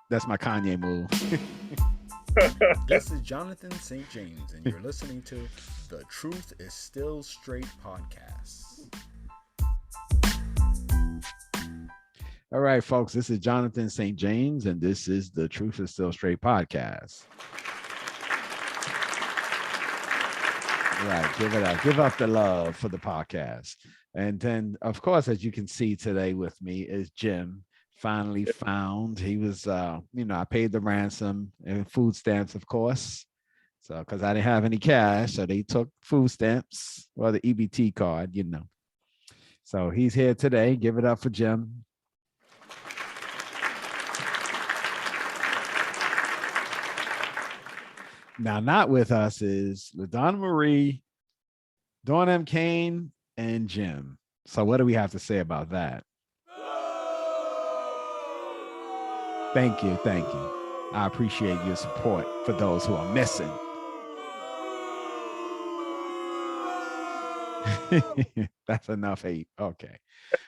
That's my Kanye move. This is Jonathan St. James, and you're listening to the Truth is Still Straight podcast. All right, folks, this is Jonathan St. James, and this is the Truth is Still Straight podcast. All right, give it up. Give up the love for the podcast. And then, of course, as you can see today with me is Jim. Finally found. He was, I paid the ransom and food stamps, of course. So, because I didn't have any cash, so they took food stamps or the EBT card. So he's here today. Give it up for Jim. Now, not with us is LaDonna Marie, Dawn M. Kane, and Jim. So what do we have to say about that? Thank you. Thank you. I appreciate your support for those who are missing. That's enough hate. Okay.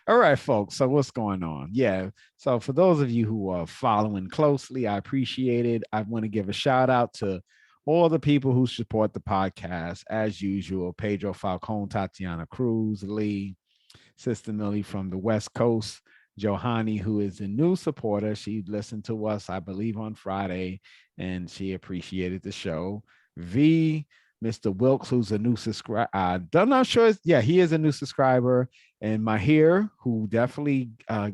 All right, folks. So what's going on? Yeah. So for those of you who are following closely, I appreciate it. I want to give a shout out to all the people who support the podcast as usual. Pedro Falcone, Tatiana Cruz, Lee, Sister Millie from the West Coast, Johanny, who is a new supporter. She listened to us, I believe, on Friday, and she appreciated the show. V, Mr. Wilkes, who's a new subscriber. I'm not sure. Yeah, he is a new subscriber. And Mahir, who definitely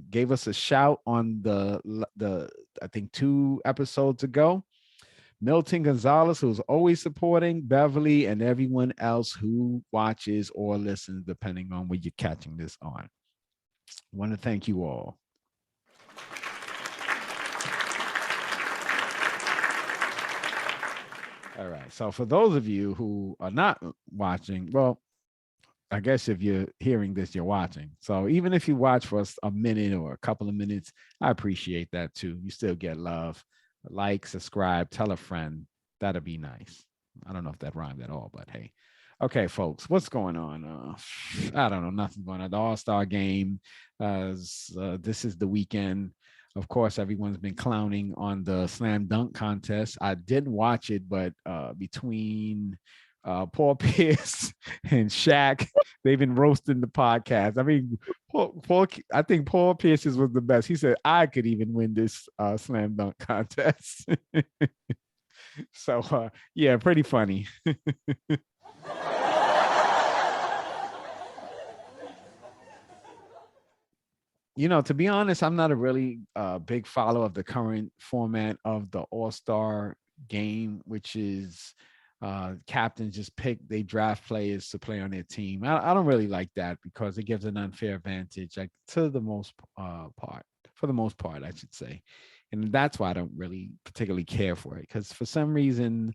gave us a shout on the I think 2 episodes ago. Milton Gonzalez, who's always supporting, Beverly, and everyone else who watches or listens, depending on where you're catching this on. I want to thank you all. All right. So for those of you who are not watching, well, I guess if you're hearing this, you're watching. So even if you watch for a minute or a couple of minutes, I appreciate that too. You still get love. Like, subscribe, tell a friend. That'd be nice. I don't know if that rhymed at all, but hey. Okay, folks, what's going on? I don't know. Nothing's going on. The All-Star game. This is the weekend. Of course, everyone's been clowning on the slam dunk contest. I didn't watch it, but between Paul Pierce and Shaq, they've been roasting the podcast. I mean, I think Paul Pierce's was the best. He said, I could even win this slam dunk contest. So, yeah, pretty funny. To be honest, I'm not a really big follower of the current format of the All-Star game, which is captains just pick, they draft players to play on their team. I don't really like that because it gives an unfair advantage, like to the most part, for the most part, I should say. And that's why I don't really particularly care for it, because for some reason,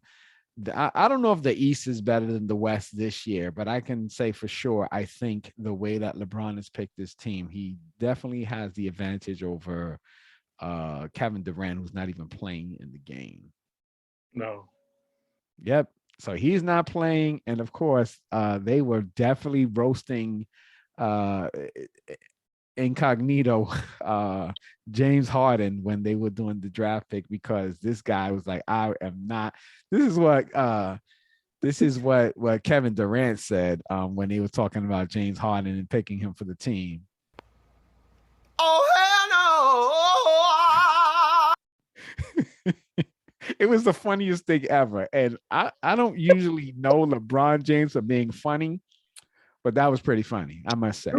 I don't know if the East is better than the West this year, but I can say for sure, I think the way that LeBron has picked this team, he definitely has the advantage over Kevin Durant, who's not even playing in the game. No. Yep. So he's not playing. And of course, they were definitely roasting incognito James Harden when they were doing the draft pick, because this guy was like, I am not. This is what Kevin Durant said when they were talking about James Harden and picking him for the team. Oh hell no. It was the funniest thing ever. And I don't usually know LeBron James for being funny, but that was pretty funny, I must say.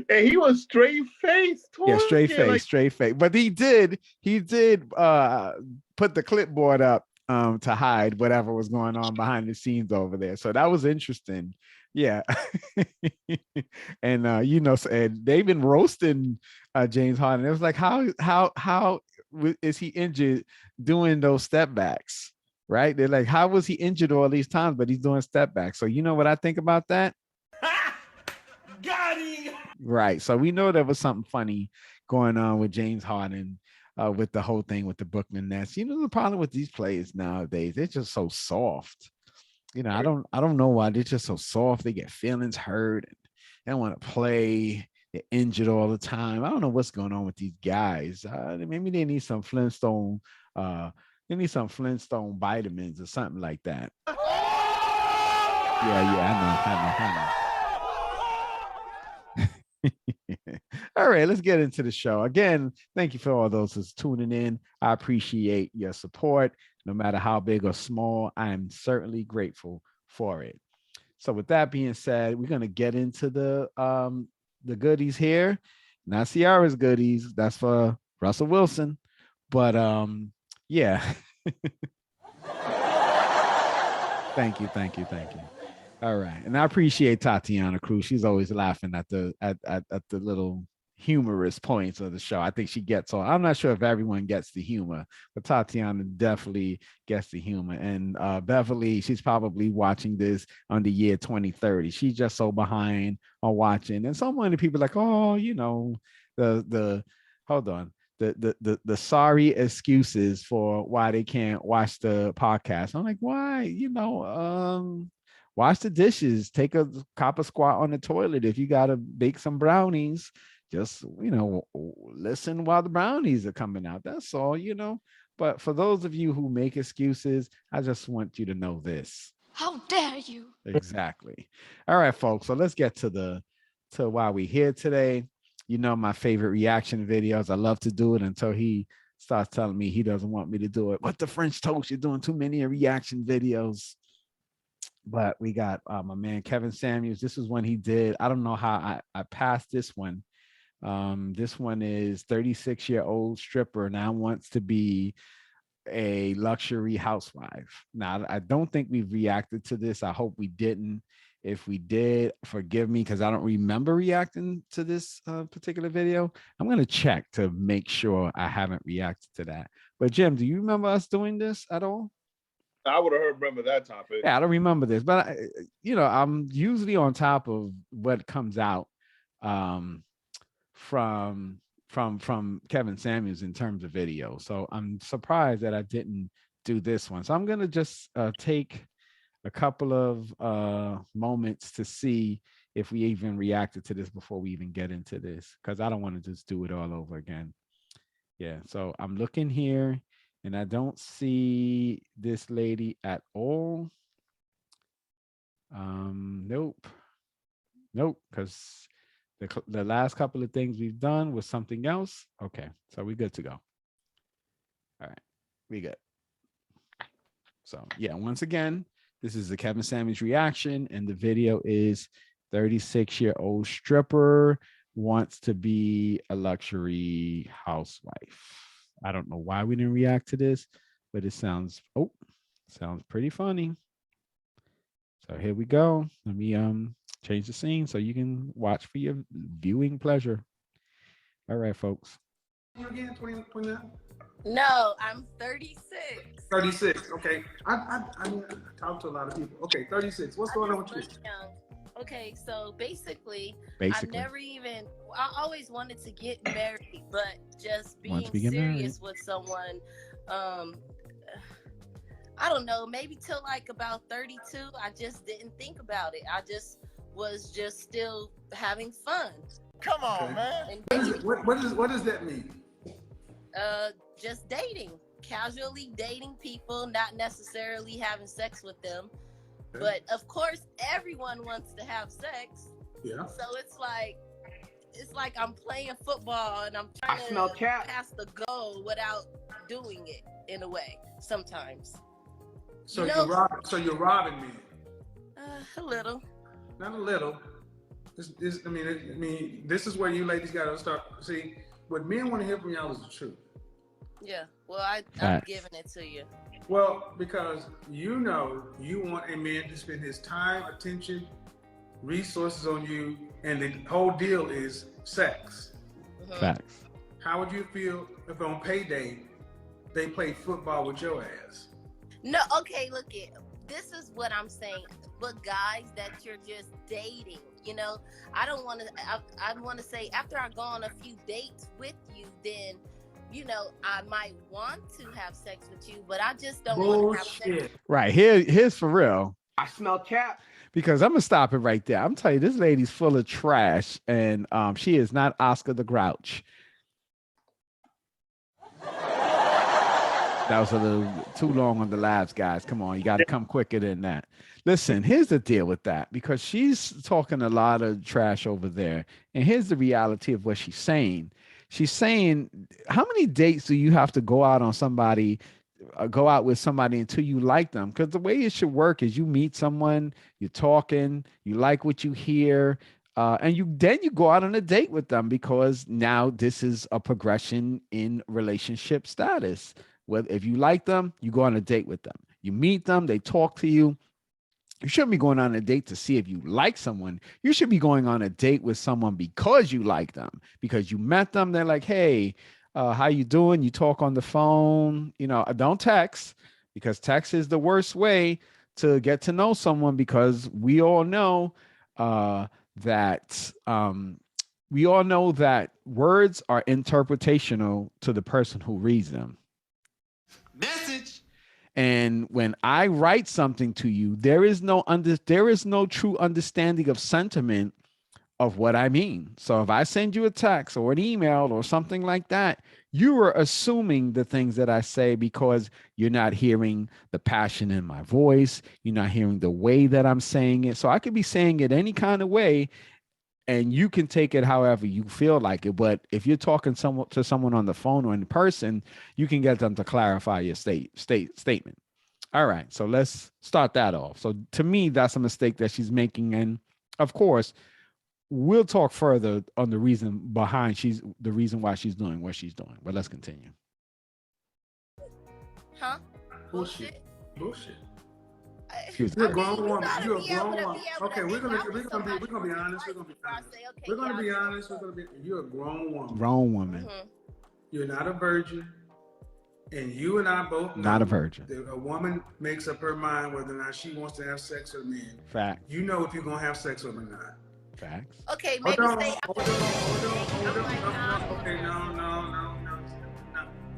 And he was straight faced. Yeah, straight face. But he did put the clipboard up to hide whatever was going on behind the scenes over there. So that was interesting. Yeah. And and they've been roasting James Harden. It was like, how is he injured doing those step backs? Right? They're like, how was he injured all these times, but he's doing step backs? So you know what I think about that? Got him. Right. So we know there was something funny going on with James Harden, with the whole thing with the Brooklyn Nets. The problem with these players nowadays, they're just so soft. I don't know why they're just so soft. They get feelings hurt. And they don't want to play. they're injured all the time. I don't know what's going on with these guys. Maybe they need some Flintstone. They need some Flintstone vitamins or something like that. Yeah, I know. All right, let's get into the show. Again, thank you for all those who's tuning in. I appreciate your support. No matter how big or small, I am certainly grateful for it. So with that being said, we're gonna get into the goodies here. Not Ciara's goodies. That's for Russell Wilson. But yeah. Thank you. All right. And I appreciate Tatiana Cruz. She's always laughing at the little humorous points of the show. I think she gets all. I'm not sure if everyone gets the humor, but Tatiana definitely gets the humor. And Beverly, she's probably watching this on the year 2030. She's just so behind on watching. And so many people like, oh, the hold on. The sorry excuses for why they can't watch the podcast. I'm like, why? Wash the dishes, take a copper squat on the toilet. If you gotta bake some brownies, just listen while the brownies are coming out. That's all. But for those of you who make excuses, I just want you to know this. How dare you? Exactly. All right, folks. So let's get to why we're here today. My favorite reaction videos. I love to do it until he starts telling me he doesn't want me to do it. What the French toast? You're doing too many reaction videos. But we got my man Kevin Samuels. This is when he did. I don't know how I passed this one. This one is 36-year-old stripper now wants to be a luxury housewife. Now, I don't think we've reacted to this. I hope we didn't. If we did, forgive me because I don't remember reacting to this particular video. I'm going to check to make sure I haven't reacted to that. But Jim, do you remember us doing this at all? I would have remember that topic. Yeah, I don't remember this, but I'm usually on top of what comes out from Kevin Samuels in terms of video. So I'm surprised that I didn't do this one. So I'm going to just take a couple of moments to see if we even reacted to this before we even get into this, because I don't want to just do it all over again. Yeah, so I'm looking here and I don't see this lady at all. Nope, because the last couple of things we've done was something else. Okay, so we're good to go. All right, we good. So yeah, once again, this is the Kevin Samuels reaction, and the video is 36-year-old stripper wants to be a luxury housewife. I don't know why we didn't react to this, but it sounds pretty funny. So here we go. Let me change the scene so you can watch for your viewing pleasure. All right, folks. You again, 29? No, I'm 36. 36. Okay. I talk to a lot of people. Okay, 36. What's going on with you? Young. Okay, so basically, I always wanted to get married, but just being serious with someone, I don't know, maybe till like about 32, I just didn't think about it. I just was still having fun. Come on, man. What does that mean? Just dating, casually dating people, not necessarily having sex with them. Okay. But of course, everyone wants to have sex. Yeah. So it's like I'm playing football and I'm trying to pass the goal without doing it in a way sometimes. So you're robbing me. A little. Not a little. I mean, this is where you ladies got to start. See, what men want to hear from y'all is the truth. Yeah. Well, I'm giving it to you. Well, because you want a man to spend his time, attention, resources on you, and the whole deal is sex. Mm-hmm. Facts. How would you feel if on payday they played football with your ass? No, okay, look, this is what I'm saying. But guys that you're just dating, I don't want to, I want to say after I go on a few dates with you, then, I might want to have sex with you, but I just don't want to have sex. Right, here's for real. I smell cap. because I'm gonna stop it right there. I'm telling you, this lady's full of trash, and she is not Oscar the Grouch. That was a little too long on the laughs, guys. Come on, you got to come quicker than that. Listen, here's the deal with that, because she's talking a lot of trash over there, and here's the reality of what she's saying. She's saying, how many dates do you have to go out on somebody, go out with somebody until you like them? Because the way it should work is you meet someone, you're talking, you like what you hear, and you go out on a date with them, because now this is a progression in relationship status. Well, if you like them, you go on a date with them. You meet them, they talk to you. You shouldn't be going on a date to see if you like someone. You should be going on a date with someone because you like them, because you met them. They're like, hey, how you doing? You talk on the phone. Don't text, because text is the worst way to get to know someone, because we all know that words are interpretational to the person who reads them. Message. And when I write something to you, there is no true understanding of sentiment of what I mean. So if I send you a text or an email or something like that, you are assuming the things that I say, because you're not hearing the passion in my voice. You're not hearing the way that I'm saying it. So I could be saying it any kind of way, and you can take it however you feel like it. But if you're talking to someone on the phone or in person, you can get them to clarify your statement. All right, so let's start that off. So to me, that's a mistake that she's making. And of course, we'll talk further on the reason why she's doing what she's doing. But let's continue. Huh? Bullshit. You're a grown woman. You're a grown woman. Okay, we're gonna be honest. You're a grown woman. Grown woman. Mm-hmm. You're not a virgin, and you and I both know not a virgin. That a woman makes up her mind whether or not she wants to have sex with a man. Fact. You know if you're gonna have sex with him or not. Facts. Okay, maybe hold on. Okay,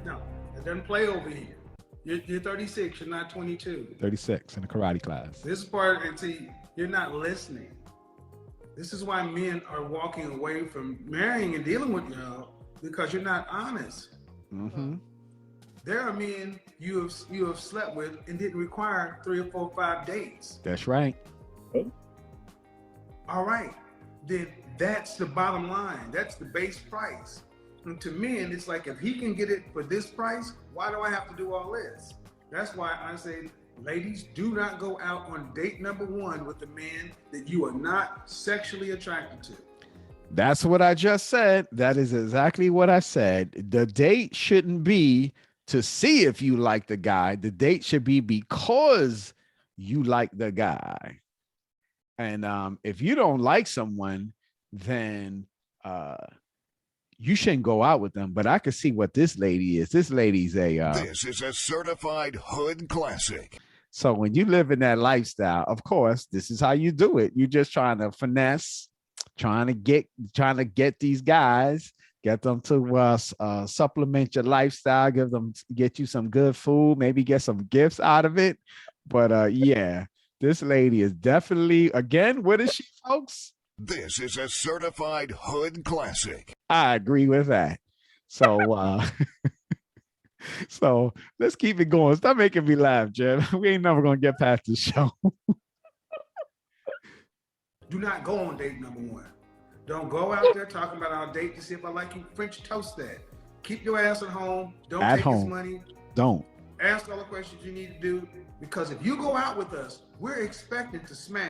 no. It doesn't play over here. You're 36. You're not 22. 36 in a karate class. This part, and see, you're not listening. This is why men are walking away from marrying and dealing with y'all, because you're not honest. Mm-hmm. There are men you have slept with and didn't require 3 or 4 or 5 dates. That's right. All right, then that's the bottom line. That's the base price. And to men, it's like, if he can get it for this price, why do I have to do all this? That's why I say, ladies, do not go out on date number 1 with a man that you are not sexually attracted to. That's what I just said. That is exactly what I said. The date shouldn't be to see if you like the guy. The date should be because you like the guy. And if you don't like someone, then you shouldn't go out with them. But I can see what this lady is. This lady's this is a certified hood classic. So when you live in that lifestyle, of course, this is how you do it. You're just trying to finesse, trying to get these guys, get them to supplement your lifestyle, get you some good food, maybe get some gifts out of it. But yeah, this lady is definitely, again, what is she, folks? This is a certified hood classic. I agree with that. So so let's keep it going. Stop making me laugh, Jeff. We ain't never gonna get past the show. Do not go on date number 1. Don't go out there talking about our date to see if I like you. French toast that. Keep your ass at home. Don't take his money. Don't. Ask all the questions you need to do, because if you go out with us, we're expected to smash.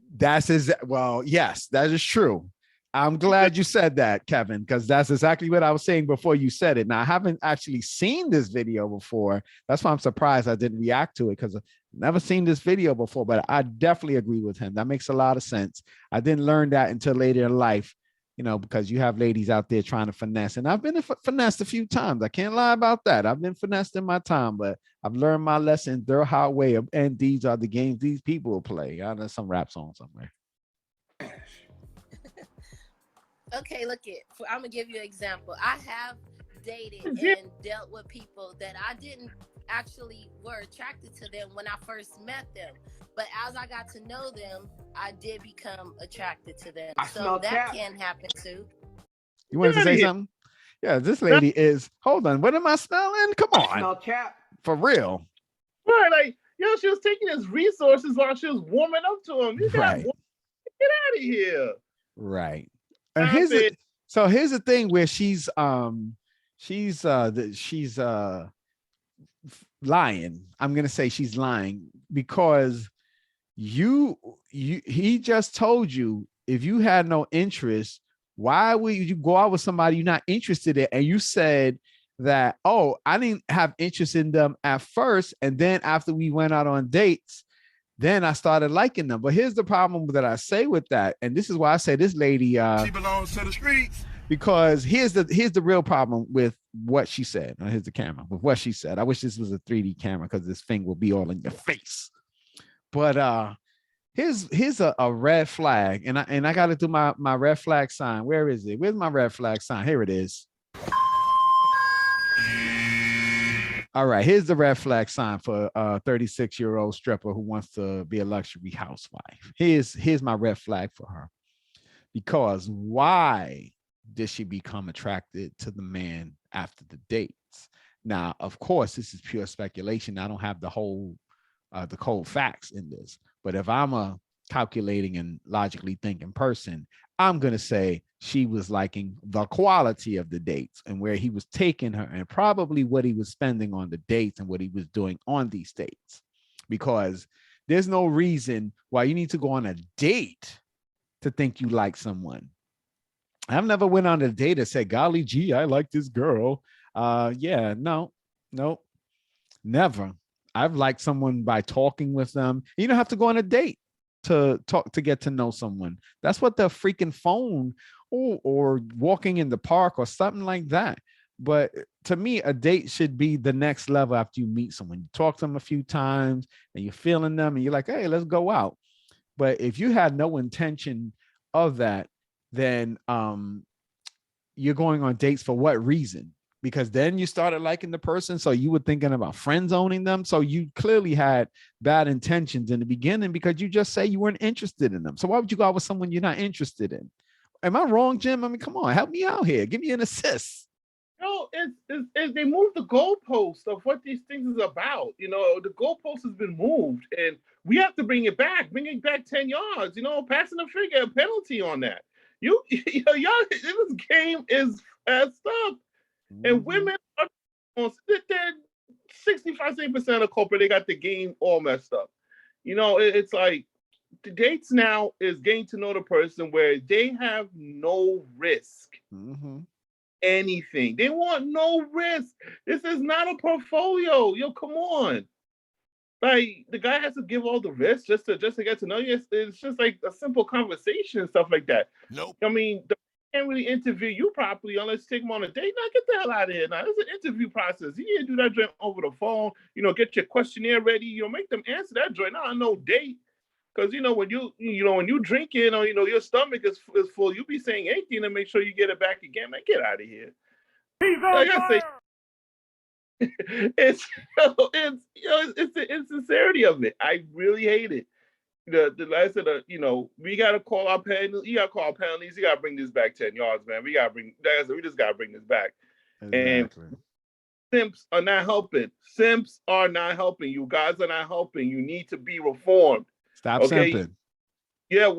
Well, yes, that is true. I'm glad you said that, Kevin, because that's exactly what I was saying before you said it. Now, I haven't actually seen this video before. That's why I'm surprised I didn't react to it, because I've never seen this video before, but I definitely agree with him. That makes a lot of sense. I didn't learn that until later in life, because you have ladies out there trying to finesse. And I've been finessed a few times. I can't lie about that. I've been finessed in my time, but I've learned my lesson the hard way. And these are the games these people will play. I know some rap song somewhere. Okay, I'm gonna give you an example. I have dated and dealt with people that I didn't actually were attracted to them when I first met them, But as I got to know them, I did become attracted to them. I So smell that cat. can happen too. You wanted to say something? Yeah, this lady is. Hold on. What am I smelling? Come I on. smell cat. For real. Right, like, she was taking his resources while she was warming up to him. You got Right. get out of here. Right. And here's the thing where she's lying. I'm gonna say she's lying because he just told you if you had no interest, why would you go out with somebody you're not interested in? And you said that, oh, I didn't have interest in them at first, and then after we went out on dates, then I started liking them. But here's the problem that I say with that, and this is why I say this lady She belongs to the streets. because here's the real problem with what she said. Here's the camera with what she said. I wish this was a 3D camera because this thing will be all in your face. But here's a red flag, and I got to do my red flag sign. Where is it? Where's my red flag sign? Here it is. All right, here's the red flag sign for a 36-year-old stripper who wants to be a luxury housewife. Here's my red flag for her. Because why did she become attracted to the man after the dates? Now, of course, this is pure speculation. I don't have the cold facts in this. But if I'm a calculating and logically thinking person, I'm going to say she was liking the quality of the dates and where he was taking her and probably what he was spending on the dates and what he was doing on these dates. Because there's no reason why you need to go on a date to think you like someone. I've never went on a date and said, golly gee, I like this girl. No, never. I've liked someone by talking with them. You don't have to go on a date to talk to get to know someone. That's what the freaking phone or walking in the park or something like that. But to me, a date should be the next level after you meet someone. You talk to them a few times and you're feeling them and you're like, hey, let's go out. But if you had no intention of that, then you're going on dates for what reason? Because then you started liking the person. So you were thinking about friend zoning them. So you clearly had bad intentions in the beginning because you just say you weren't interested in them. So why would you go out with someone you're not interested in? Am I wrong, Jim? I mean, come on, help me out here. Give me an assist. No, it's they moved the goalpost of what these things is about. The goalpost has been moved, and we have to bring it back 10 yards. Passing the figure, a penalty on that. Y'all, this game is messed up. And women are on 65% of the culprit. They got the game all messed up. It's like the dates now is getting to know the person where they have no risk. Mm-hmm. Anything. They want no risk. This is not a portfolio. Come on. Like the guy has to give all the risk just to get to know you. It's just like a simple conversation and stuff like that. Nope. I mean, can't really interview you properly unless you take them on a date. Now get the hell out of here. Now it's an interview process. You need to do that joint over the phone. Get your questionnaire ready. Make them answer that joint. Not no date. Because when you drinking or your stomach is full, you be saying anything to make sure you get it back again. Man, get out of here. Like I say, it's the insincerity of it. I really hate it. The last of we gotta call our penalties. You gotta call our penalties. You gotta bring this back 10 yards, man. We just gotta bring this back. Exactly. And simps are not helping. Simps are not helping. You guys are not helping. You need to be reformed. Stop simping. Yeah,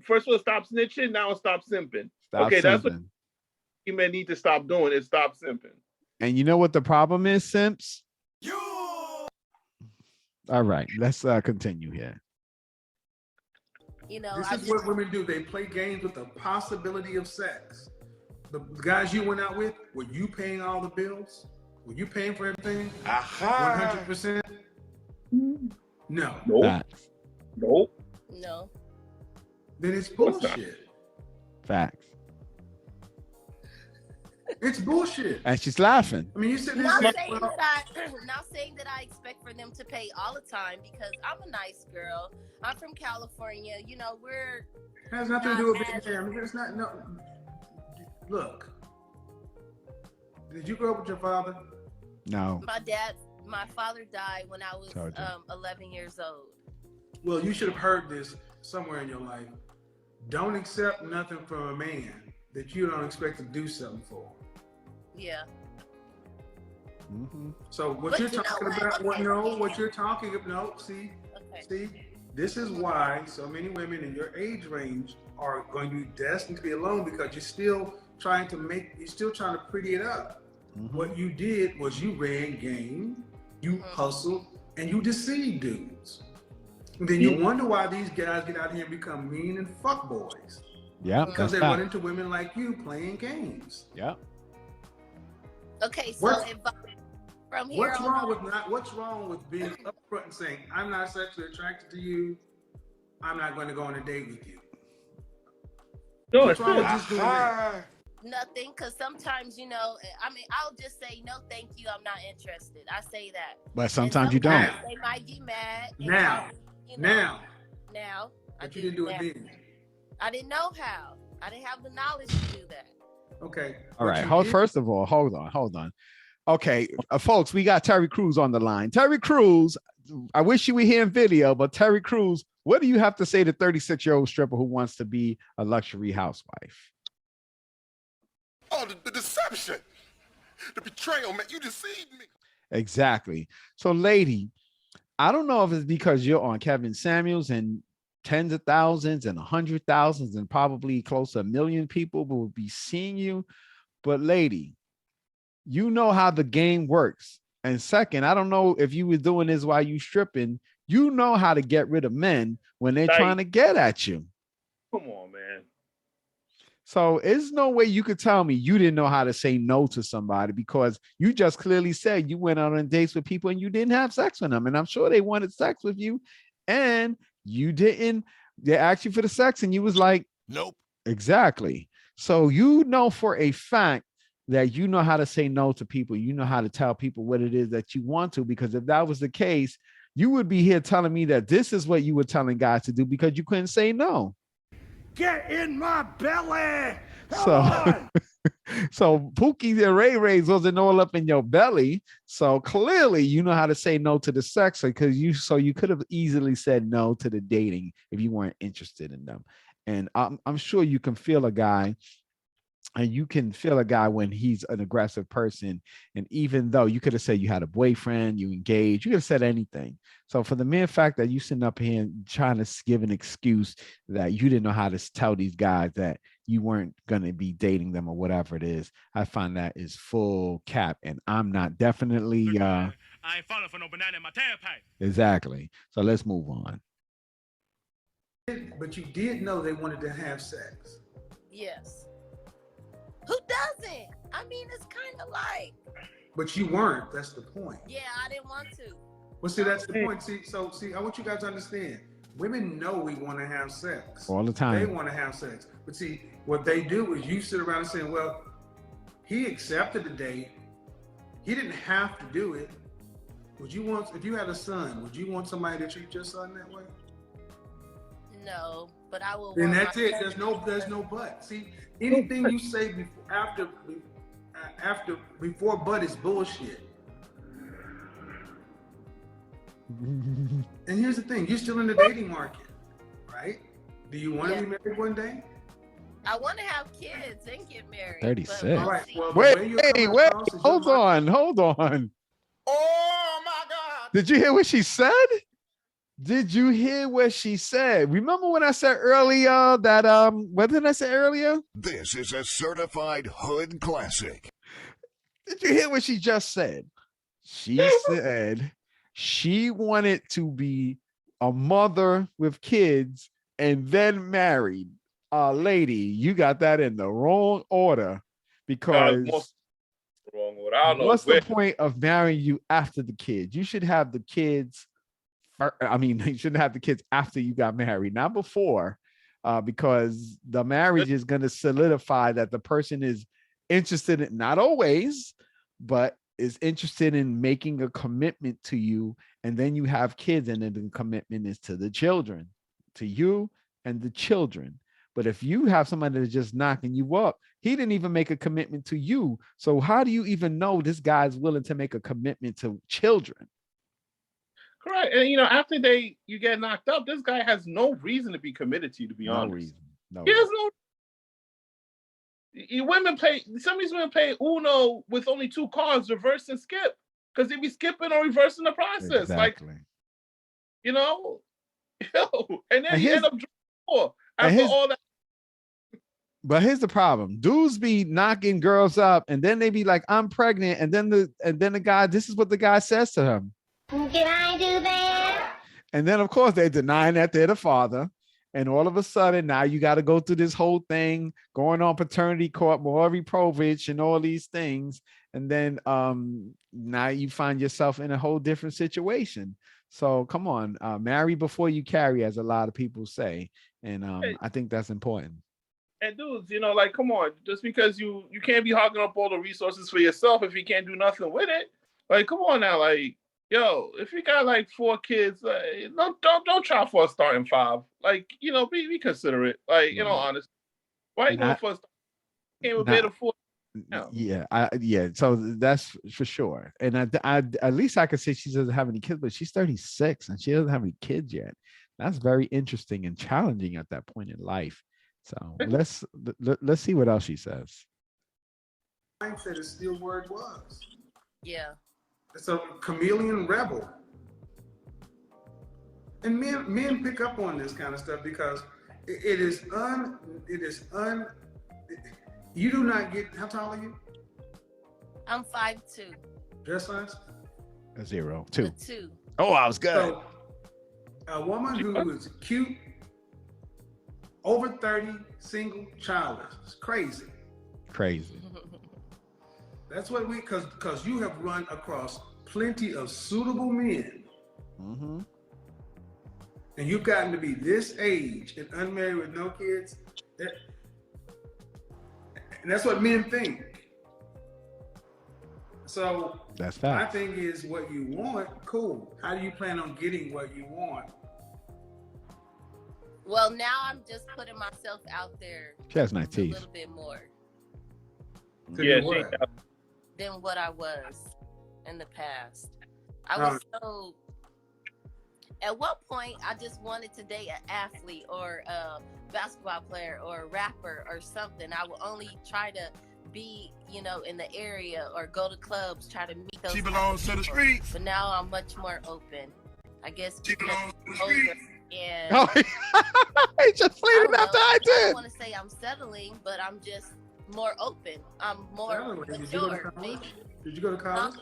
first of all, stop snitching. Now stop simping. Stop simping. That's what simping. you may need to stop doing is stop simping. And you know what the problem is, simps? All right, let's continue here. This is what women do. They play games with the possibility of sex. The guys you went out with, were you paying all the bills? Were you paying for everything? 100%? No. Nope. No. Then it's bullshit. Facts. It's bullshit. And she's laughing. I mean, you said not saying that I expect for them to pay all the time because I'm a nice girl. I'm from California. We're has nothing to do with being there. I mean, it's not. No. Look, did you grow up with your father? No. My dad My father died when I was Sorry, John. 11 years old. Well, you should have heard this somewhere in your life. Don't accept nothing from a man that you don't expect to do something for. Yeah. Mm-hmm. So what But you're you know talking what? about, Okay. what you're talking about, no, see, this is why so many women in your age range are going to be destined to be alone, because you're still trying to pretty it up. Mm-hmm. What you did was you ran game, you hustled, and you deceived dudes. And then you wonder why these guys get out here and become mean and fuck boys. Yeah, Because they run into women like you playing games. Yeah. Okay, so from here what's wrong with being upfront and saying, I'm not sexually attracted to you, I'm not going to go on a date with you? No, What's wrong with just doing that? Nothing, because sometimes, you know, I mean, I'll just say, no, thank you, I'm not interested. I say that. But sometimes you don't. They might get mad. Now. But you didn't do it then. I didn't know how. I didn't have the knowledge to do that. Okay. All right. First of all, hold on. Okay, folks, we got Terry Crews on the line. Terry Crews, I wish you were here in video, but Terry Crews, what do you have to say to 36-year-old stripper who wants to be a luxury housewife? Oh, the deception, the betrayal, man. You deceived me. Exactly. So, lady, I don't know if it's because you're on Kevin Samuels and tens of thousands and 100,000s and probably close to 1 million people will be seeing you. But, lady, you know how the game works. And second, I don't know if you were doing this while you stripping. You know how to get rid of men when they're trying to get at you. Come on, man. So there's no way you could tell me you didn't know how to say no to somebody, because you just clearly said you went out on dates with people and you didn't have sex with them. And I'm sure they wanted sex with you and you didn't. They asked you for the sex and you was like, nope. Exactly. So you know for a fact that you know how to say no to people. You know how to tell people what it is that you want to, because if that was the case, you would be here telling me that this is what you were telling guys to do because you couldn't say no. Get in my belly. So Pookie and Ray Ray's wasn't all up in your belly. So clearly you know how to say no to the sex, because you could have easily said no to the dating if you weren't interested in them. And I'm sure you can feel a guy. And you can feel a guy when he's an aggressive person. And even though you could have said you had a boyfriend, you engaged, you could have said anything. So for the mere fact that you sitting up here and trying to give an excuse that you didn't know how to tell these guys that you weren't going to be dating them or whatever it is, I find that is full cap. And I'm not definitely. I ain't falling for no banana in my tailpipe. Exactly. So let's move on. But you did know they wanted to have sex. Yes. Who doesn't? I mean, it's kind of like. But you weren't. That's the point. Yeah, I didn't want to. Well, see, that's the point. See, I want you guys to understand. Women know we want to have sex. All the time. They want to have sex. But see, what they do is you sit around and say, well, he accepted the date. He didn't have to do it. Would you want, if you had a son, would you want somebody to treat your son that way? No, but I will. And that's it. There's no but. See, anything you say before but is bullshit. And here's the thing: you're still in the dating market, right? Do you want to be married one day? I want to have kids and get married. 36. All right. Well, wait, hold on. Oh my God! Did you hear what she said? Did you hear what she said? Remember when I said earlier that what did I say earlier? This is a certified hood classic. Did you hear what she just said? She said she wanted to be a mother with kids and then married. Lady, you got that in the wrong order, because wrong order. I don't know what's the point of marrying you after the kids? You should have the kids. I mean, you shouldn't have the kids after you got married, not before, because the marriage is going to solidify that the person is interested in, not always, but is interested in making a commitment to you. And then you have kids, and then the commitment is to the children, to you and the children. But if you have somebody that's just knocking you up, he didn't even make a commitment to you. So how do you even know this guy's willing to make a commitment to children? Correct. And after you get knocked up, this guy has no reason to be committed to you, to be honest. No reason. No. He has no. Some of these women play Uno with only 2 cards, reverse and skip, because they be skipping or reversing the process. Exactly. Like, and then you end up drawing more after all that. But here's the problem. Dudes be knocking girls up and then they be like, I'm pregnant. And then the guy, this is what the guy says to him. Can I do that? And then of course they're denying that they're the father. And all of a sudden now you got to go through this whole thing, going on paternity court, Maury Povich and all these things. And then now you find yourself in a whole different situation. So come on, marry before you carry, as a lot of people say. And I think that's important. And dudes, like, come on, just because you can't be hogging up all the resources for yourself if you can't do nothing with it. Like, come on now, like, yo, if you got like 4 kids, don't try for a starting 5. Like, be considerate. Like, honest. Why you going for a can't even bear 4? No. Yeah. So that's for sure. And I at least I could say she doesn't have any kids, but she's 36 and she doesn't have any kids yet. That's very interesting and challenging at that point in life. So let's see what else she says. Mindset is still where it was. Yeah. It's a chameleon rebel. And men pick up on this kind of stuff because you do not get, how tall are you? I'm 5'2". Dress size? 0, 2. 2. Oh, I was good. So, a woman who is cute, over 30, single, childless. It's crazy. Crazy. That's what because you have run across plenty of suitable men. Mm-hmm. And you've gotten to be this age and unmarried with no kids. And that's what men think. So that's fact. My thing is, what you want, cool. How do you plan on getting what you want? Well, now I'm just putting myself out there. She has nice teeth. A little bit more. Yeah, than what I was in the past. I was so. At one point, I just wanted to date an athlete or a basketball player or a rapper or something. I would only try to be, in the area or go to clubs, try to meet those. She belongs to the streets. But now I'm much more open. I guess She belongs to the older streets. and I just played it after I I did. don't want to say I'm settling, but I'm just more open. I'm more mature, maybe. Did you go to college?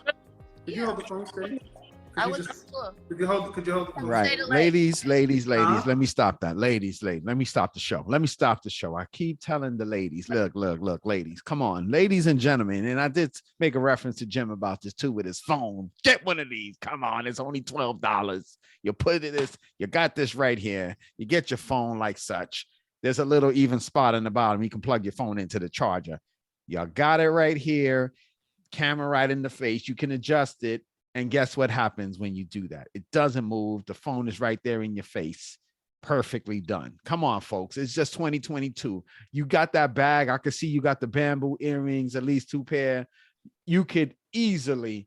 Did you hold the phone stage? I went to school. Could you hold the phone? Right. Ladies, let me stop that. Ladies, let me stop the show. I keep telling the ladies, look, ladies, come on, ladies and gentlemen. And I did make a reference to Jim about this too with his phone. Get one of these. Come on, it's only $12. You put it this, you got this right here. You get your phone like such. There's a little even spot in the bottom. You can plug your phone into the charger. Y'all got it right here. Camera right in the face. You can adjust it. And guess what happens when you do that? It doesn't move. The phone is right there in your face. Perfectly done. Come on, folks. It's just 2022. You got that bag. I could see you got the bamboo earrings, at least 2 pair. You could easily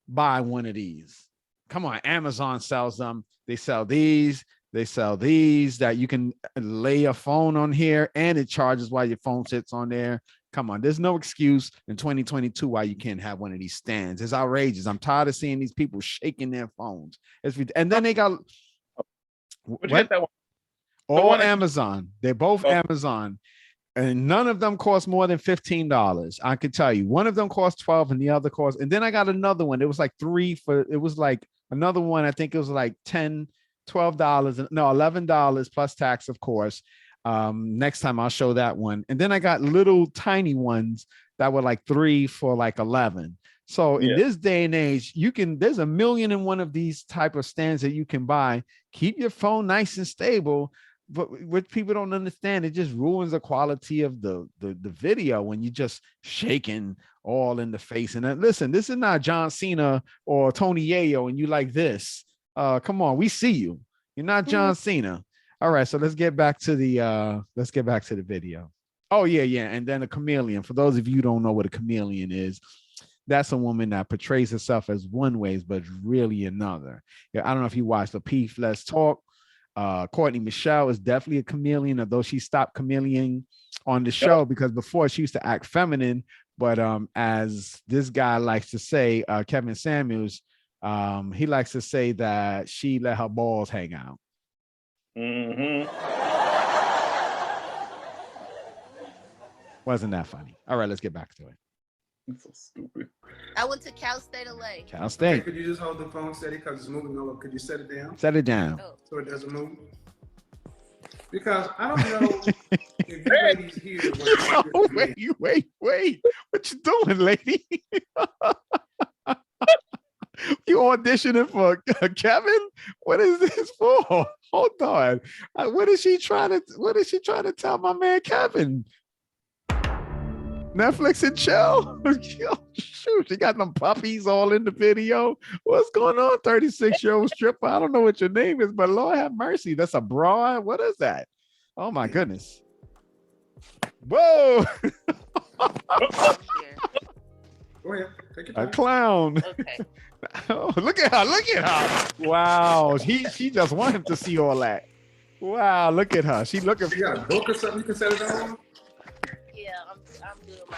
buy one of these. Come on. Amazon sells them. They sell these. They sell these that you can lay your phone on here and it charges while your phone sits on there. Come on, there's no excuse in 2022 why you can't have one of these stands. It's outrageous. I'm tired of seeing these people shaking their phones. And then they got what? All Amazon. They're both Amazon, and none of them cost more than $15. I can tell you, one of them cost $12, and the other cost. And then I got another one. It was like It was like another one. I think it was like $10, $12, no, $11 plus tax, of course. Next time I'll show that one. And then I got little tiny ones that were like 3 for like 11. So in this day and age, there's a million and one of these type of stands that you can buy. Keep your phone nice and stable. But what people don't understand, it just ruins the quality of the video when you just shaking all in the face. And listen, this is not John Cena or Tony Yayo and you like this. Come on, we see you. You're not John Cena. All right, so let's get back to the video. Oh yeah. And then a chameleon. For those of you who don't know what a chameleon is, that's a woman that portrays herself as one ways, but really another. Yeah, I don't know if you watched the Peace Let's Talk. Courtney Michelle is definitely a chameleon, although she stopped chameleoning on the show because before she used to act feminine. But as this guy likes to say, Kevin Samuels, he likes to say that she let her balls hang out. Mm-hmm. Wasn't that funny? All right, let's get back to it. It's so stupid. I went to Cal State LA. Cal State. Okay, could you just hold the phone steady because it's moving over? Could you set it down? Set it down. Oh. So it doesn't move? Because I don't know if you ladies hear what Oh, wait. What you doing, lady? You auditioning for Kevin? What is this for? Hold on. What is she trying to tell my man Kevin? Netflix and chill. Shoot, she got them puppies all in the video. What's going on, 36-year-old stripper? I don't know what your name is, but Lord have mercy. That's a bra. What is that? Oh my goodness. Whoa. Go ahead. Take your A time. clown. Okay. Oh, look at her. Wow. She just want him to see all that. Wow, look at her. She looking You got a book or something you can set it on? Yeah, I'm doing my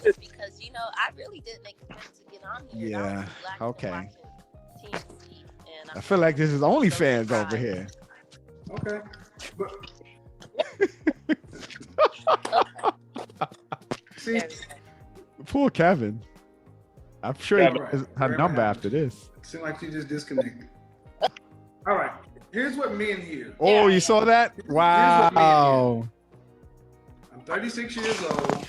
best because I really didn't expect to get on here. Yeah, I was relaxing okay. watching TMZ, and I feel like this is OnlyFans over here. Okay. But see, Poor Kevin. I'm sure he gets her Whatever number happens. after this. seems like she just disconnected. All right. Here's what men hear. Oh, you saw that? Here's what Wow. I'm 36 years old.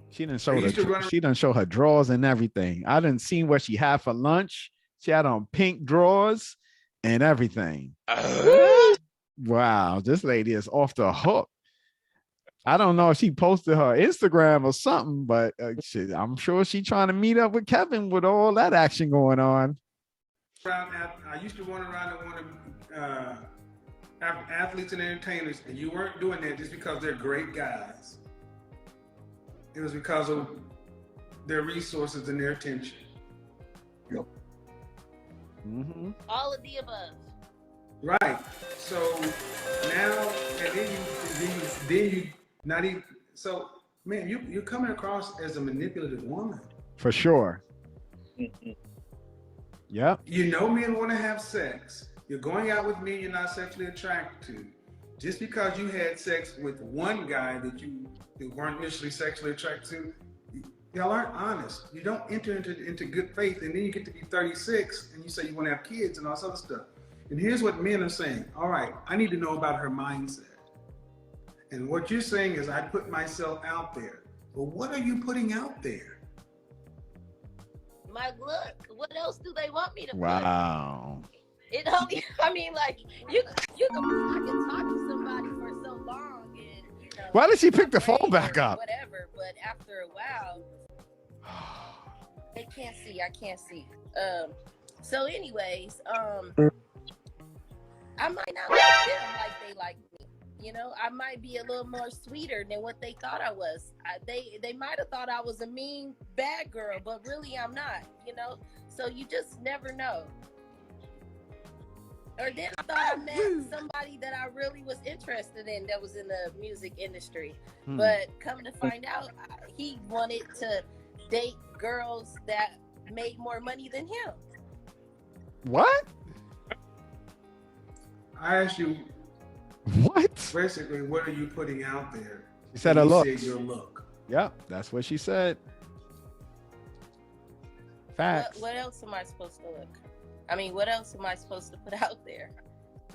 She done I used to run- show her drawers and everything. I didn't see what she had for lunch. She had on pink drawers and everything. Wow, this lady is off the hook. I don't know if she posted her Instagram or something, but I'm sure she's trying to meet up with Kevin with all that action going on. I used to run around and want to have athletes and entertainers, and you weren't doing that just because they're great guys. It was because of their resources and their attention. Yep. Mm-hmm. all of the above. Right. So now, and then you not even. So man, you're coming across as a manipulative woman. For sure. Yep. You know men want to have sex. You're going out with men you're not sexually attracted to. Just because you had sex with one guy that you weren't initially sexually attracted to, y'all aren't honest. You don't enter into good faith, and then you get to be 36 and you say you want to have kids and all this other stuff. And here's what men are saying. All right, I need to know about her mindset. And what you're saying is I put myself out there. But what are you putting out there? My look. What else do they want me to put? Wow. It only. I mean, like I can talk to somebody for so long, and Why did she pick the phone back up? Whatever. But after a while, they can't see. I can't see. So, anyways, I might not like them like they like me. I might be a little more sweeter than what they thought I was. They might have thought I was a mean bad girl, but really I'm not. So you just never know. Or then I thought I met somebody that I really was interested in that was in the music industry. But come to find out, he wanted to date girls that made more money than him. What? I asked you, what? Basically, what are you putting out there? She said her look. Said your look. Yep, that's what she said. Facts. What else am I supposed to look? I mean, what else am I supposed to put out there?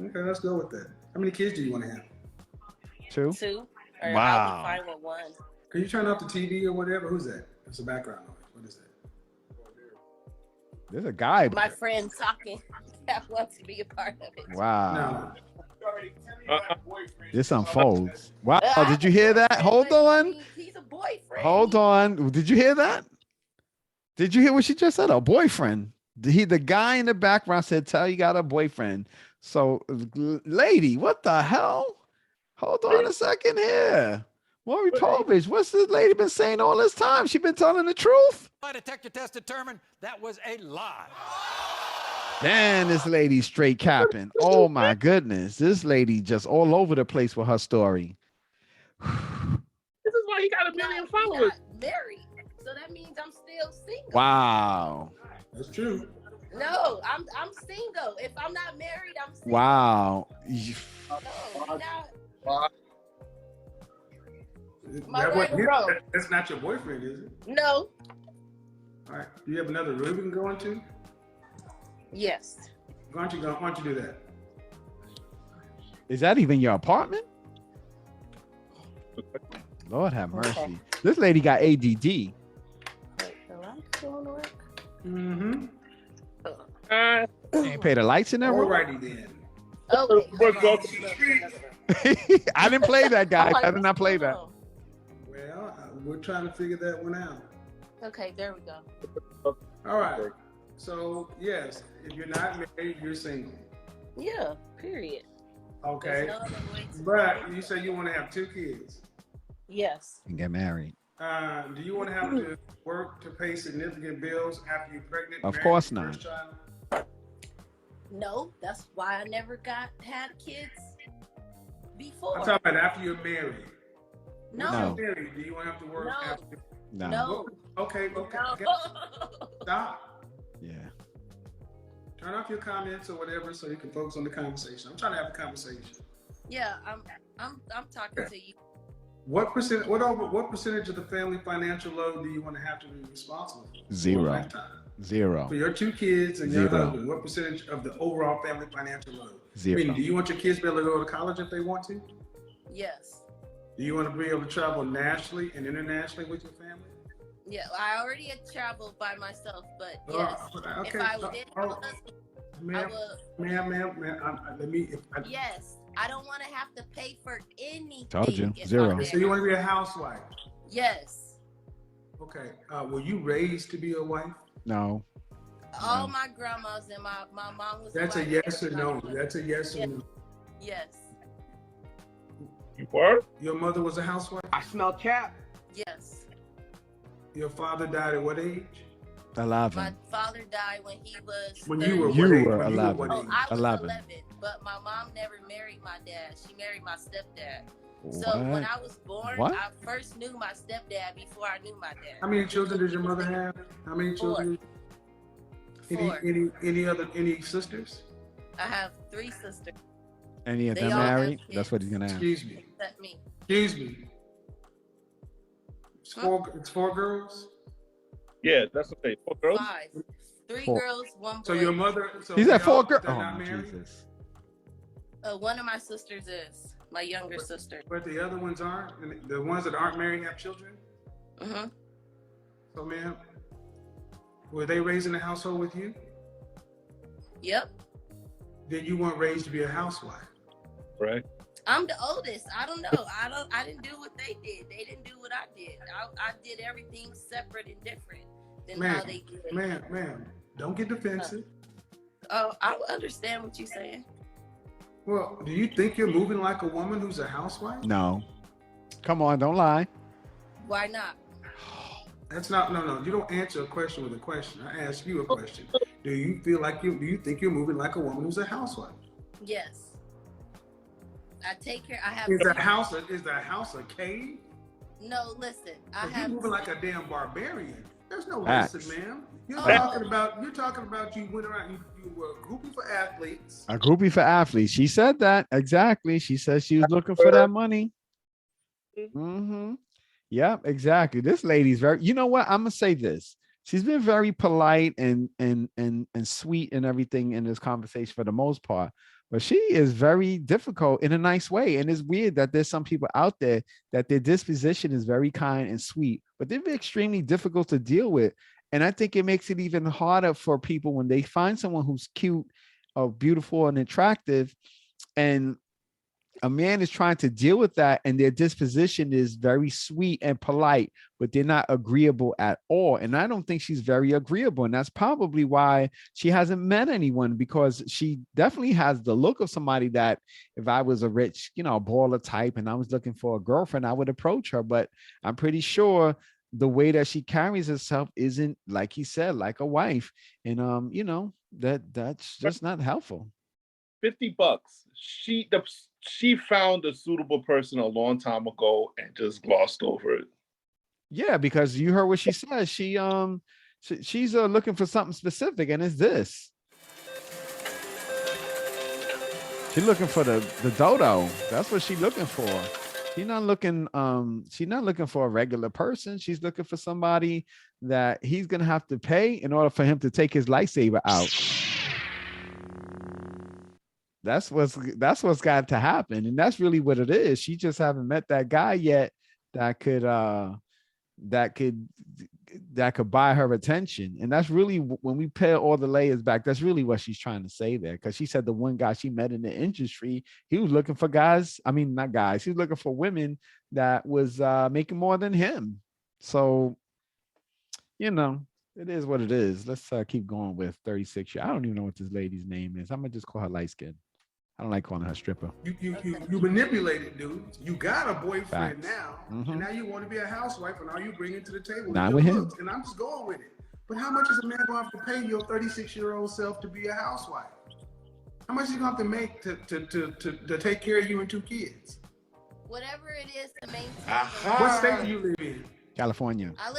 Okay, let's go with that. How many kids do you want to have? 2. 2. Or Wow. I'll be fine with 1. Can you turn off the TV or whatever? Who's that? That's a background noise. What is that? There's a guy. My friend talking that wants to be a part of it. Wow. No. This unfolds. Wow. Did you hear that? Hold on. He's a boyfriend. Hold on. Did you hear that? Did you hear what she just said? A boyfriend. The guy in the background said, tell you got a boyfriend. So, lady, what the hell? Hold on a second here. Maury Povich, what's this lady been saying all this time? She been telling the truth? My detector test determined that was a lie. Damn, this lady straight capping. Oh my goodness. This lady just all over the place with her story. This is why he got a million followers. Married. So that means I'm still single. Wow. That's true. No, I'm single. If I'm not married, I'm single. Wow. No, you're not. That's not your boyfriend, is it? No. All right. Do you have another room you can go into? Yes. Why don't you do that? Is that even your apartment? Lord have mercy. This lady got ADD. Wait, the lights don't work? Mm-hmm. Ain't pay the lights in there. Alrighty then. Okay. I didn't play that, guys. I did not play that. Well, we're trying to figure that one out. Okay, there we go. All right. So, yes, if you're not married, you're single. Yeah, period. Okay. But you say you want to have 2 kids. Yes. And get married. Do you want to have to work to pay significant bills after you're pregnant? Of course not. No, that's why I never had kids before. I'm talking about after you're married. No. Once you're married, do you want to have to work after? No. Okay. No. Stop. Yeah. Turn off your comments or whatever so you can focus on the conversation. I'm trying to have a conversation. Yeah, I'm talking to you. What percentage of the family financial load do you want to have to be responsible for? 0. 0. For your 2 kids and your husband, what percentage of the overall family financial load? 0. Meaning, do you want your kids to be able to go to college if they want to? Yes. Do you want to be able to travel nationally and internationally with your family? Yeah, I already had traveled by myself, but yes, okay. If I did have a husband, Ma'am, yes, I don't want to have to pay for anything. Told you, 0. So you want to be a housewife? Yes. Okay. Were you raised to be a wife? No. All my grandmas and my mom was. That's a yes or no. That's a yes or no. Yes. You were? Your mother was a housewife? I smell cap. Yes. Your father died at what age? 11. My father died when he was. When 30. you were 11. Oh, I was 11. 11, but my mom never married my dad. She married my stepdad. What? So when I was born, What? I first knew my stepdad before I knew my dad. How many children did your mother have? How many children? 4. Any sisters? I have 3 sisters. Any of They them all have married? kids. That's what he's gonna ask. Excuse me. Except me. Excuse me. It's 4 girls? Yeah, that's okay. 4 girls? 5. 3 4. girls, 1 boy. So your mother. So He's at 4 girls. girls. Oh, Not married? Jesus. One of my sisters is my younger sister. But the other ones aren't. And the ones that aren't married have children. Mm-hmm. So, ma'am, were they raised in a household with you? Yep. Then you weren't raised to be a housewife. Right. I'm the oldest. I don't know. I didn't do what they did. They didn't do what I did. I did everything separate and different than how they did. Ma'am, don't get defensive. Oh, I understand what you're saying. Well, do you think you're moving like a woman who's a housewife? No. Come on, don't lie. Why not? That's not, no. You don't answer a question with a question. I ask you a question. Do you think you're moving like a woman who's a housewife? Yes. I take care. I have. Is the house a cave? No, listen. You're moving like a damn barbarian. There's no Facts. listen, ma'am. You're talking about you went around. You were a groupie for athletes. A groupie for athletes. She said that exactly. She said she was looking for that money. Mm-hmm. Yeah, exactly. This lady's very. You know what? I'm gonna say this. She's been very polite and sweet and everything in this conversation for the most part. But she is very difficult in a nice way. And it's weird that there's some people out there that their disposition is very kind and sweet, but they're extremely difficult to deal with. And I think it makes it even harder for people when they find someone who's cute or beautiful and attractive. And a man is trying to deal with that and their disposition is very sweet and polite, but they're not agreeable at all. And I don't think she's very agreeable. And that's probably why she hasn't met anyone, because she definitely has the look of somebody that if I was a rich, baller type and I was looking for a girlfriend, I would approach her. But I'm pretty sure the way that she carries herself isn't, like he said, like a wife. And that's just not helpful. $50. She found a suitable person a long time ago and just glossed over it. Yeah, because you heard what she said. She's looking for something specific, and it's this. She's looking for the dodo. That's what she's looking for. She's not looking for a regular person. She's looking for somebody that he's gonna have to pay in order for him to take his lightsaber out. That's what's got to happen, and that's really what it is. She just haven't met that guy yet that could buy her attention. And that's really, when we peel all the layers back, that's really what she's trying to say there. Because she said the one guy she met in the industry, he was looking for guys. I mean, not guys. He was looking for women that was making more than him. So, it is what it is. Let's keep going with 36 years. I don't even know what this lady's name is. I'm gonna just call her light skin. I don't like calling her stripper. You manipulated, dude. You got a boyfriend Facts. now, and now you want to be a housewife, and all you bring it to the table. Not with him. And I'm just going with it. But how much is a man going to have to pay your 36-year-old self to be a housewife? How much is he going to have to make to take care of you and 2 kids? Whatever it is to maintain. What state do you live in? California. I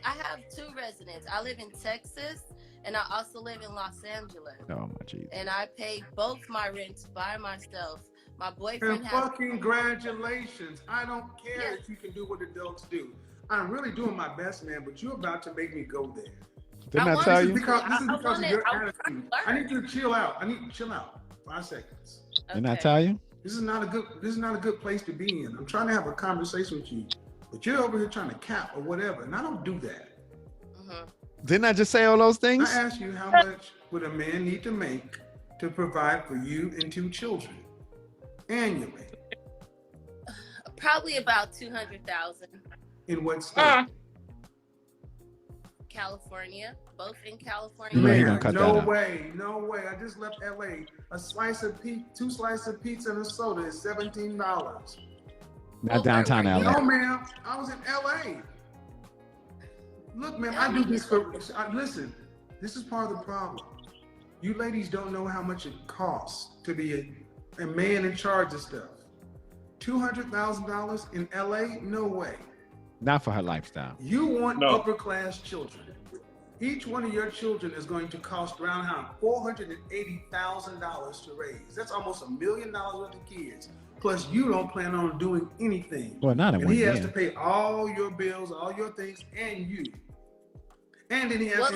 have 2 residents. I live in Texas, and I also live in Los Angeles. Oh my Jesus. And I pay both my rents by myself. My boyfriend And fucking congratulations. I don't care if you can do what adults do. I'm really doing my best, man, but you're about to make me go there. Didn't I tell you? This is because of your attitude. I need you to chill out. 5 seconds. Okay. Didn't I tell you? This is not a good place to be in. I'm trying to have a conversation with you, but you're over here trying to cap or whatever, and I don't do that. Mm-hmm. Didn't I just say all those things? I asked you, how much would a man need to make to provide for you and 2 children annually? Probably about $200,000. In what state? California, both in California. Man, no way. I just left LA. 2 slices of pizza and a soda is $17. Not downtown LA. No, ma'am. I was in LA. Look, man, I do this for. Listen, this is part of the problem. You ladies don't know how much it costs to be a man in charge of stuff. $200,000 in LA? No way. Not for her lifestyle. You want upper class children. Each one of your children is going to cost around $480,000 to raise. That's almost $1 million worth of kids. Plus, you don't plan on doing anything. Well, not in one year. He has to pay all your bills, all your things, and you. And then he has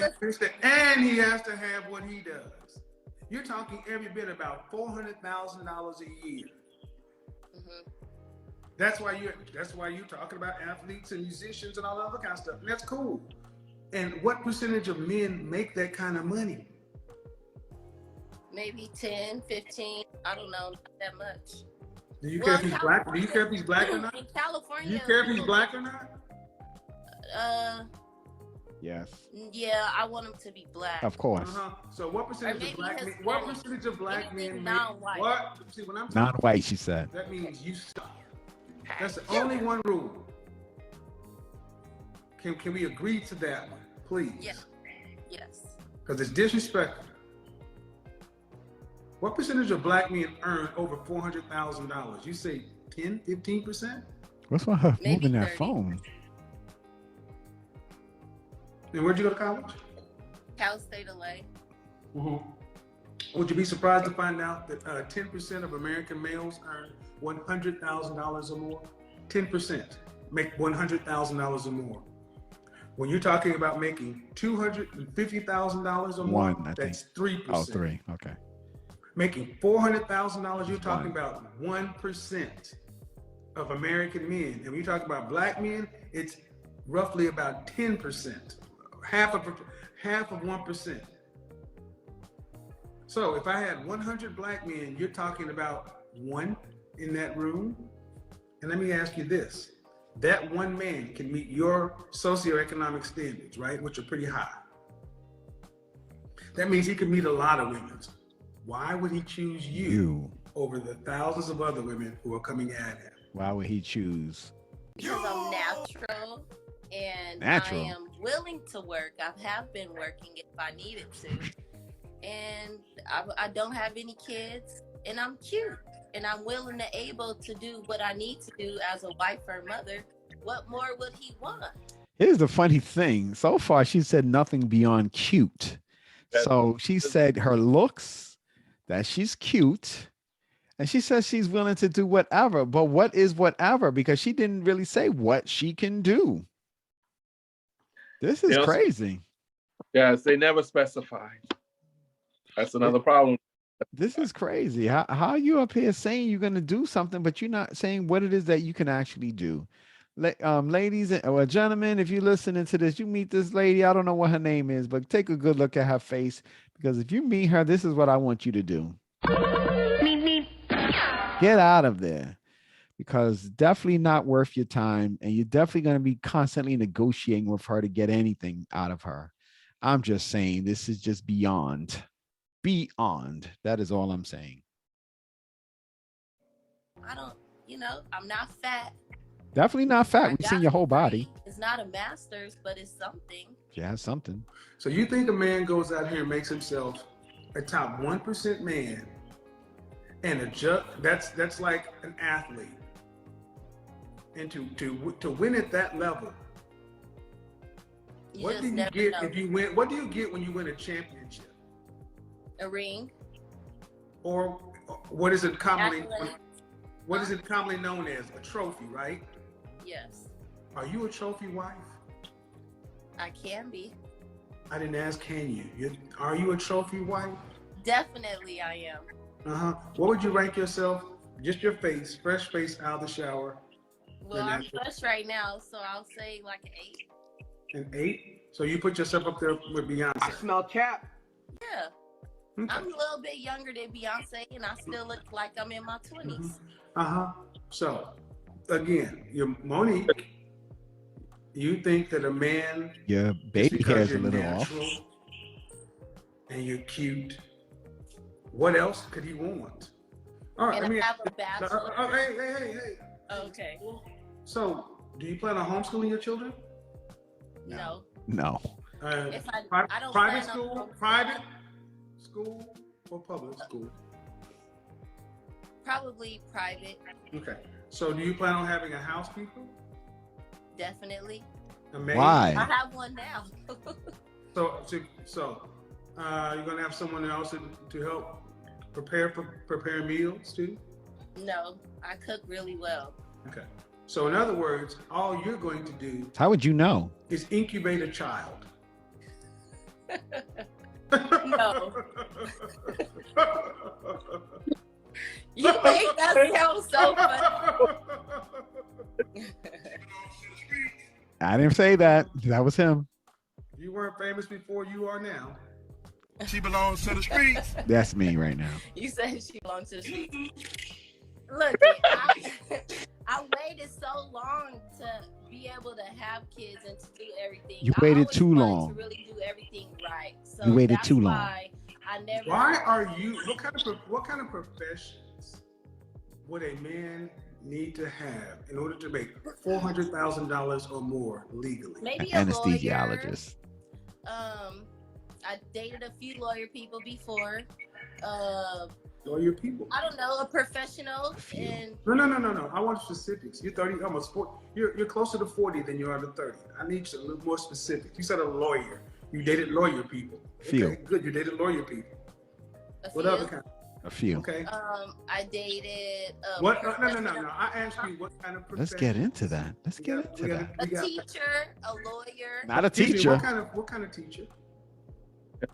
to have what he does. You're talking every bit about $400,000 a year. Mm-hmm. That's why you're talking about athletes and musicians and all that other kind of stuff. And that's cool. And what percentage of men make that kind of money? Maybe 10, 15. I don't know, not that much. Do you care if he's black? Do you care if he's black or not? In California. Do you care if he's black or not? Yes. Yeah, I want him to be black. Of course. So what percentage of black men? What percentage of black men non-white? What? See, when I'm non-white, she said. That means you suck. That's the only one rule. Can we agree to that one, please? Yes. Yes. Because it's disrespectful. What percentage of black men earn over $400,000? You say 10, 15%? What's with her Maybe moving that 30. phone? And where'd you go to college? Cal State LA. Mm-hmm. Would you be surprised to find out that 10% of American males earn $100,000 or more? 10% make $100,000 or more. When you're talking about making $250,000 or more, that's 3%. Oh, 3. Okay. Making $400,000, you're talking about 1% of American men. And when you talk about black men, it's roughly about 10%, half of 1%. So if I had 100 black men, you're talking about 1 in that room. And let me ask you this. That one man can meet your socioeconomic standards, right? Which are pretty high. That means he can meet a lot of women. Why would he choose you over the thousands of other women who are coming at him? Why would he choose? Because I'm natural and Natural. I am willing to work. I have been working if I needed to. And I don't have any kids, and I'm cute. And I'm willing and able to do what I need to do as a wife or mother. What more would he want? Here's the funny thing. So far, she said nothing beyond cute. So she said her looks, that she's cute, and she says she's willing to do whatever. But what is whatever? Because she didn't really say what she can do. This is crazy. Yes, they never specify. That's another problem. This is crazy. How are you up here saying you're going to do something, but you're not saying what it is that you can actually do? Ladies or gentlemen, if you're listening to this, you meet this lady. I don't know what her name is, but take a good look at her face, because if you meet her, this is what I want you to do. Get out of there, because definitely not worth your time. And you're definitely going to be constantly negotiating with her to get anything out of her. I'm just saying, this is just beyond. That is all I'm saying. I'm not fat. Definitely not fat. We've seen your whole body. It's not a master's, but it's something. Yeah, something. So you think a man goes out here and makes himself a top 1% man, and that's like an athlete, and to win at that level, what do you get if you win? What do you get when you win a championship? A ring. Or what is it commonly known as? A trophy, right? Yes. Are you a trophy wife? I can be. I didn't ask, can you? Are you a trophy wife? Definitely I am. What would you rank yourself? Just your face, fresh face out of the shower. Well, I'm fresh right now, so I'll say like an 8. An 8? So you put yourself up there with Beyonce. I smell cap. Yeah. Okay. I'm a little bit younger than Beyonce, and I still look like I'm in my 20s. So, again, you're Monique. You think that a man, your baby hair is a little off, and you're cute. What else could he want? All right, and I have a bachelor. Hey. Okay. So, do you plan on homeschooling your children? No. If I don't private school or public school? Probably private. Okay. So do you plan on having a housekeeper? Definitely. Amazing. Why? I have one now. So you're gonna have someone else to help prepare meals too? No, I cook really well. Okay. So in other words, all you're going to do. How would you know? Is incubate a child. No. You make that sound so funny. I didn't say that. That was him. You weren't famous before you are now. She belongs to the streets. That's me right now. You said she belongs to the streets. Look, I waited so long to be able to have kids and to do everything. You waited too long. To really do everything right. So you waited too long. Why are you? What kind of professions would a man need to have in order to make $400,000 or more legally? Maybe anesthesiologist. I dated a few lawyer people before. Lawyer people? I don't know, a professional. No. I want specifics. You're 30, almost 40. You're closer to 40 than you are to 30. I need a little more specific. You said a lawyer. You dated lawyer people. Okay, good. You dated lawyer people. What other kind? A few. Okay. I dated. What? No. I asked you what kind of profession. Let's get into that. A teacher, a lawyer. Not a teacher. What kind of teacher?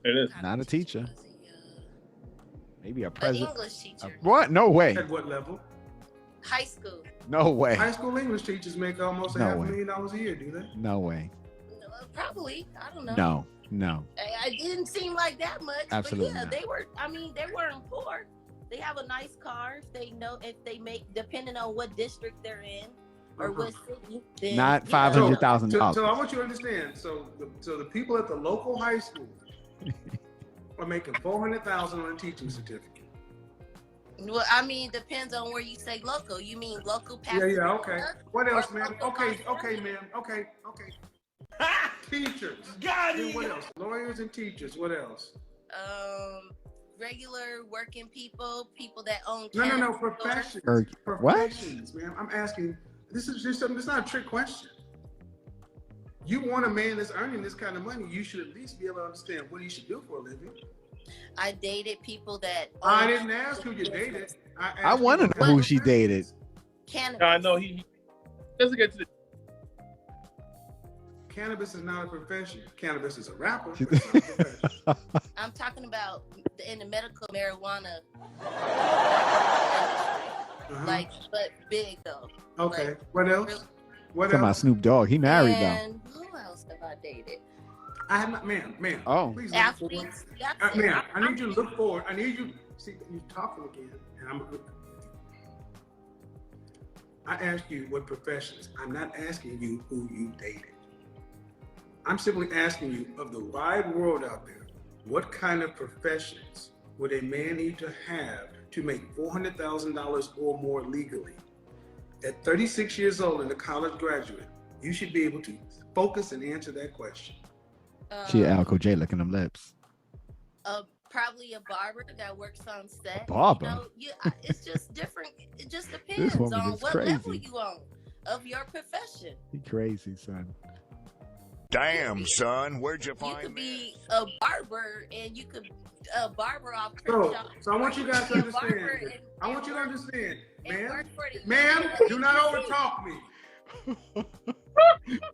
It is. Not a teacher. Maybe a president. An English teacher. What? No way. At what level? High school. No way. High school English teachers make almost $500,000 a year, do they? No way. Probably. I don't know. No. It didn't seem like that much. Absolutely. But yeah, they were. I mean, they weren't poor. They have a nice car if they know, if they make, depending on what district they're in or what city. Then, Not you know, $500,000. So I want you to understand. So the people at the local high school are making $400,000 on a teaching certificate. Well, I mean, depends on where you say local. You mean local Yeah, Pasadena? okay. What else, or ma'am? local Okay, Los okay, Angeles? ma'am. Okay. Teachers. Got Then it. what else? Lawyers and teachers. What else? Regular working people, people that own No, cannabis professions. What? Professions, ma'am. I'm asking. This is just something. It's not a trick question. You want a man that's earning this kind of money, you should at least be able to understand what he should do for a living. I dated people that. I didn't ask who you dated. I want to know who she dated. Cannabis. I know he doesn't get to the. Cannabis is not a profession. Cannabis is a rapper. But it's not a profession. I'm talking about in the medical marijuana like, but big though. Okay. Like, what else? really. What Talking about else? Snoop Dogg. He married though. And who else have I dated? I have not, ma'am. Oh. Please Athletes. That's it. ma'am, I need you to look forward. I need you. See, you're talking again, and I asked you what professions. I'm not asking you who you dated. I'm simply asking you, of the wide world out there, what kind of professions would a man need to have to make $400,000 or more legally? At 36 years old and a college graduate, you should be able to focus and answer that question. She Alco J licking them lips. Probably a barber that works on set. Barber? You know, it's just different. It just depends woman on is what crazy. level you on of your profession. He crazy, son. Damn, son, where'd you You find could this? be a barber and you could barber off So, Crenshaw. so I want you guys to Be a barber understand. I want you to understand, and ma'am. work for the Ma'am, union. do not overtalk me.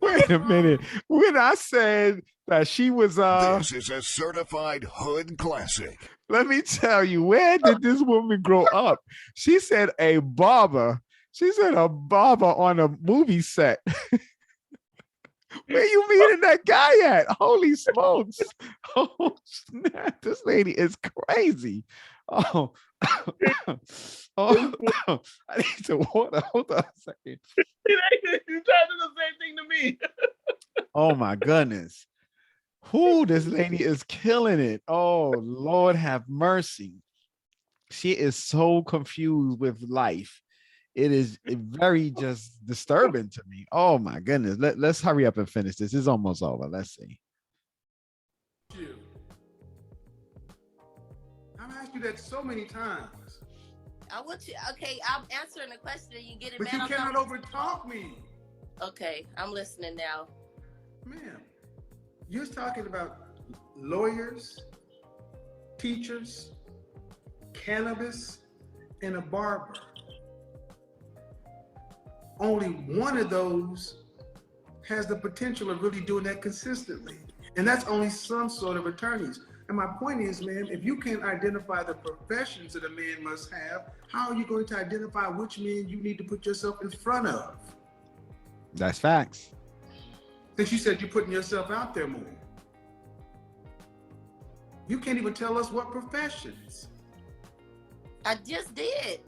Wait a minute. When I said that she was This is a certified hood classic. let me tell you, where did this woman grow up? She said a barber. She said a barber on a movie set. Where you meeting that guy at? Holy smokes. Oh, snap. This lady is crazy. Oh, oh, I need to water. Hold on a second. You tried to do the same thing to me. Oh my goodness. Who this lady is killing it. Oh, Lord have mercy. She is so confused with life. It is very just disturbing to me. Oh my goodness. Let's hurry up and finish this. It's almost over. Let's see. I've asked you that so many times. I want you. Okay, I'm answering the question and you get it. But you cannot overtalk me. Okay, I'm listening now. Ma'am, you're talking about lawyers, teachers, cannabis, and a barber. Only one of those has the potential of really doing that consistently. And that's only some sort of attorneys. And my point is, ma'am, if you can't identify the professions that a man must have, how are you going to identify which men you need to put yourself in front of? That's facts. Since you said you're putting yourself out there more. You can't even tell us what professions. I just did.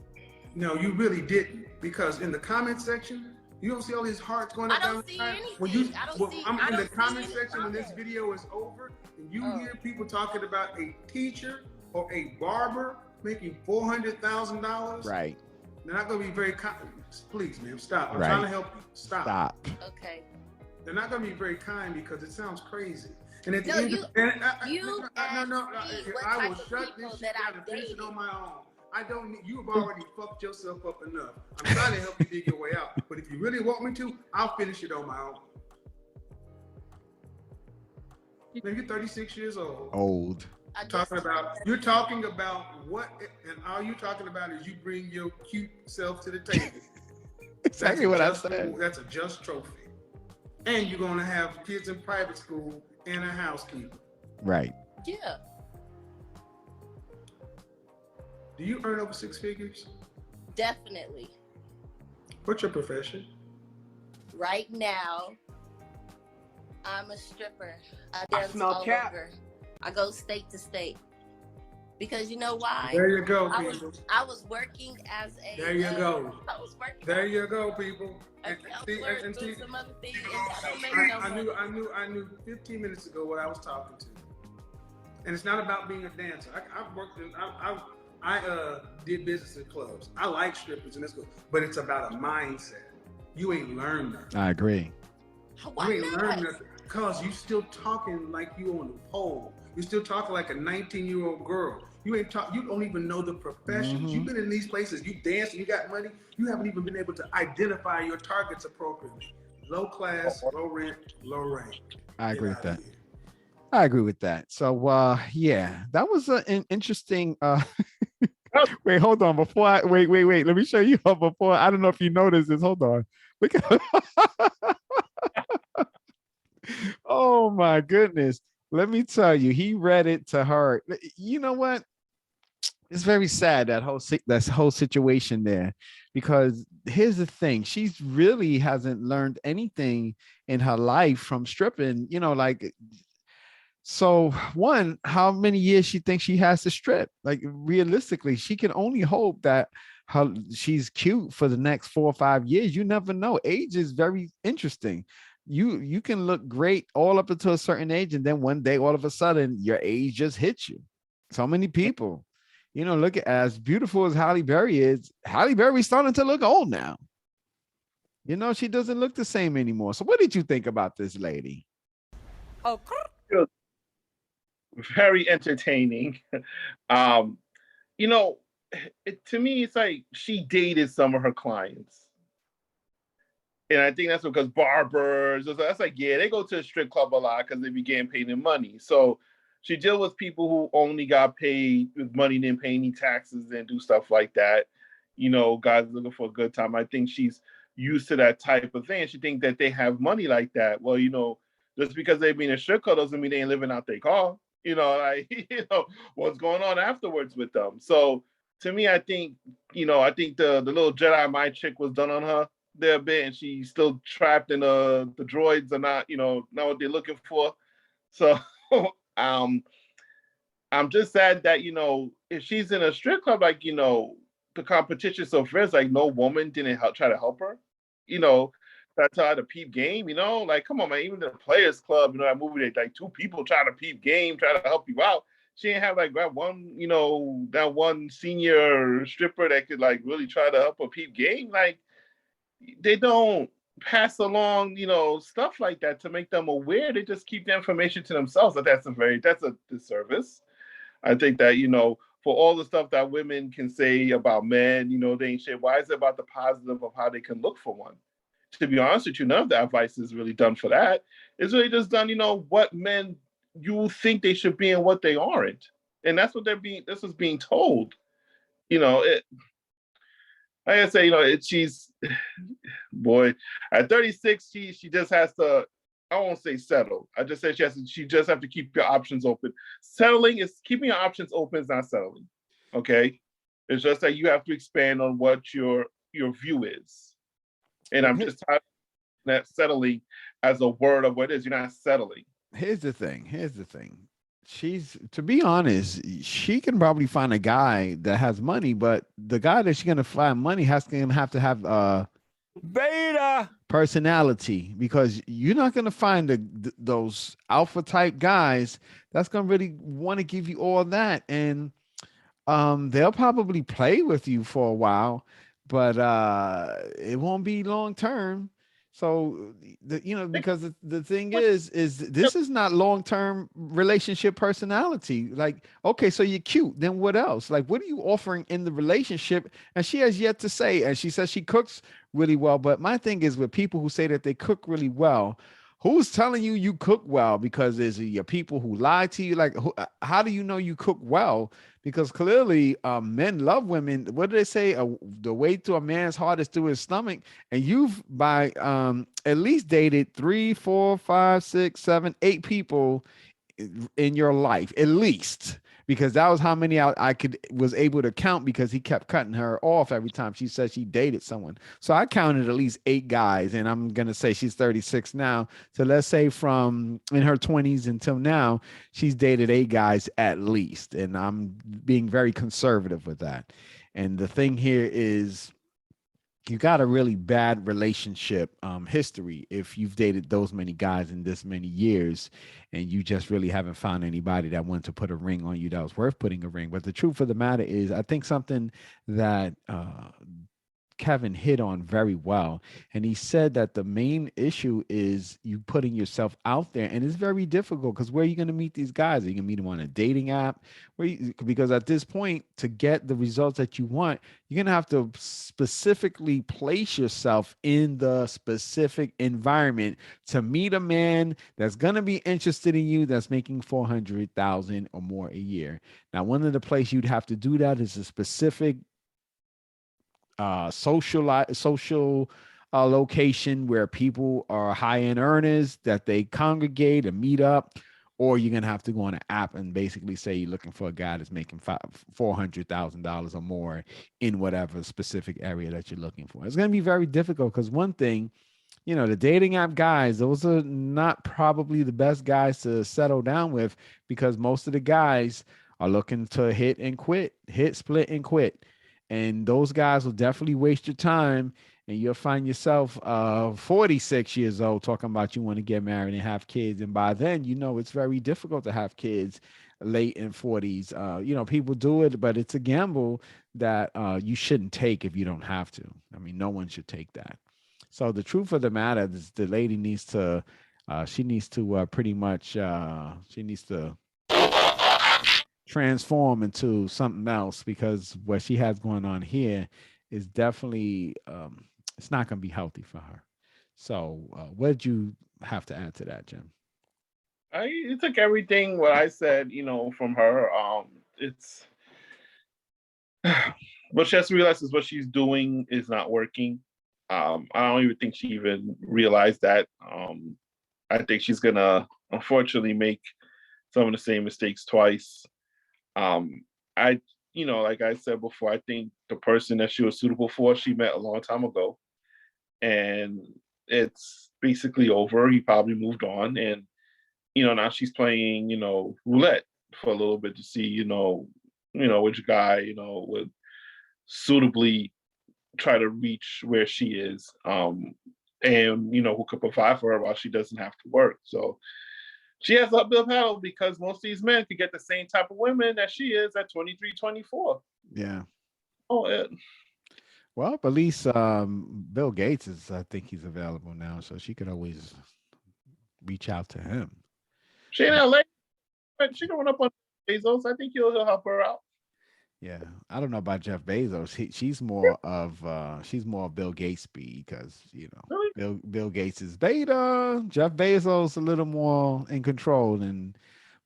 No, you really didn't. Because in the comment section, you don't see all these hearts going up I down don't the see side. anything. I'm in the comment section when this video is over, and you hear people talking about a teacher or a barber making $400,000. Right. They're not going to be very kind. Please, ma'am, stop. I'm Right. trying to help you. Stop. Okay. They're not going to be very kind because it sounds crazy. And at the No, end, you I asked me what will type of shut people this shit that down I've and finish it dated. on my own. I don't need, you've already fucked yourself up enough. I'm trying to help you dig your way out. But if you really want me to, I'll finish it on my own. Man, you're 36 years old. Old. You're talking about what, and all you're talking about is you bring your cute self to the table. Exactly what I said. That's a just trophy. And you're going to have kids in private school and a housekeeper. Right. Yeah. Do you earn over 6 figures? Definitely. What's your profession? Right now, I'm a stripper. I dance smell all cat. over. I go state to state. Because you know why? There you go, people. I was working as a. There you go. I was working. There you go, people. And see, some other things, and that don't make no money. I knew 15 minutes ago what I was talking to. And it's not about being a dancer. I've worked in, I did business in clubs. I like strippers and that's good, but it's about a mindset. You ain't learned nothing. I agree. Why you ain't not? learned nothing because you still talking like you on the pole. You still talking like a 19-year-old girl. You don't even know the professions. You've been in these places, you dance, you got money. You haven't even been able to identify your targets appropriately. Low class, low rent, low rank. I agree with that. I agree with that. So yeah, that was an interesting wait, hold on. Before I wait. Let me show you before. I don't know if you noticed this. Hold on. Look at oh my goodness. Let me tell you, he read it to her. You know what? It's very sad that whole situation there, because here's the thing: she's really hasn't learned anything in her life from stripping. Like, so one, how many years she thinks she has to strip? Like, realistically, she can only hope that she's cute for the next 4 or 5 years. You never know. Age is very interesting. You can look great all up until a certain age, and then one day, all of a sudden, your age just hits you. So many people. Look at as beautiful as Halle Berry is. Halle Berry's starting to look old now. She doesn't look the same anymore. So what did you think about this lady? Oh, very entertaining. To me, it's like she dated some of her clients. And I think that's because barbers, that's like, yeah, they go to a strip club a lot because they be getting paid in money. So she deal with people who only got paid with money, didn't pay any taxes, and do stuff like that. Guys looking for a good time. I think she's used to that type of thing. She think that they have money like that. Well, just because they be in a strip club doesn't mean they ain't living out their car. What's going on afterwards with them. So to me, I think the little Jedi mind trick was done on her there a bit, and she's still trapped in the droids are not what they're looking for. So I'm just sad that if she's in a strip club, like the competition so fierce, like no woman didn't try to help her. That's how the peep game. Like, come on, man. Even the Players Club, that movie, they like 2 people try to peep game, try to help you out. She didn't have like that one senior stripper that could like really try to help her peep game. Like, they don't pass along, stuff like that to make them aware. They just keep the information to themselves. That's a disservice. I think that, for all the stuff that women can say about men, they ain't shit. Why is it about the positive of how they can look for one? To be honest with you, none of the advice is really done for that. It's really just done, what men you think they should be and what they aren't. And that's what this was being told. Like I say, she's, boy, at 36, she just has to, I won't say settle. I just said she just have to keep your options open. Settling is keeping your options open is not settling. Okay. It's just that you have to expand on what your view is. And I'm just tired of that settling as a word of what it is. You're not settling. Here's the thing. She's, to be honest, she can probably find a guy that has money, but the guy that she's gonna find money gonna have to have beta personality, because you're not gonna find those alpha type guys that's gonna really want to give you all that, and they'll probably play with you for a while, but it won't be long term. So, because the thing is this is not long-term relationship personality. Like, okay, so you're cute. Then what else? Like, what are you offering in the relationship? And she has yet to say, and she says she cooks really well. But my thing is with people who say that they cook really well, who's telling you cook well? Because is it your people who lie to you? Like, how do you know you cook well? Because clearly men love women. What do they say? The way to a man's heart is through his stomach. And you've by at least dated 3, 4, 5, 6, 7, 8 people in your life, at least. because that was how many I was able to count, because he kept cutting her off every time she said she dated someone. So I counted at least 8 guys, and I'm gonna say she's 36 now. So let's say from in her 20s until now, she's dated 8 guys at least, and I'm being very conservative with that. And the thing here is, you got a really bad relationship history if you've dated those many guys in this many years, and you just really haven't found anybody that wanted to put a ring on you that was worth putting a ring. But the truth of the matter is, I think something that Kevin hit on very well. And he said that the main issue is you putting yourself out there. And it's very difficult, because where are you going to meet these guys? Are you going to meet them on a dating app? Because at this point, to get the results that you want, you're going to have to specifically place yourself in the specific environment to meet a man that's going to be interested in you, that's making 400,000 or more a year. Now, one of the places you'd have to do that is a specific social location where people are high-end earners, that they congregate and meet up. Or you're gonna have to go on an app and basically say you're looking for a guy that's making $400,000 or more in whatever specific area that you're looking for. It's gonna be very difficult, because one thing, the dating app guys, those are not probably the best guys to settle down with, because most of the guys are looking to hit, split, and quit. And those guys will definitely waste your time, and you'll find yourself 46 years old talking about you want to get married and have kids. And by then, it's very difficult to have kids late in 40s. People do it, but it's a gamble that you shouldn't take if you don't have to. I mean, no one should take that. So the truth of the matter is, the lady needs to, pretty much, she needs to transform into something else, because what she has going on here is definitely it's not going to be healthy for her. So what did you have to add to that, Jim? It took everything what I said, from her. It's what she has to realize is what she's doing is not working. I don't even think she even realized that. I think she's gonna unfortunately make some of the same mistakes twice. I, like I said before, I think the person that she was suitable for, she met a long time ago, and it's basically over. He probably moved on, and now she's playing, roulette for a little bit to see, which guy, would suitably try to reach where she is, and who could provide for her while she doesn't have to work. So she has uphill battle, because most of these men could get the same type of women that she is at 23, 24. Yeah. Oh, yeah. Well, at least Bill Gates I think he's available now, so she could always reach out to him. She in LA, but she going up on Bezos. I think he'll help her out. Yeah, I don't know about Jeff Bezos. She's more of Bill Gates speed, because really? Bill Gates is beta. Jeff Bezos a little more in control than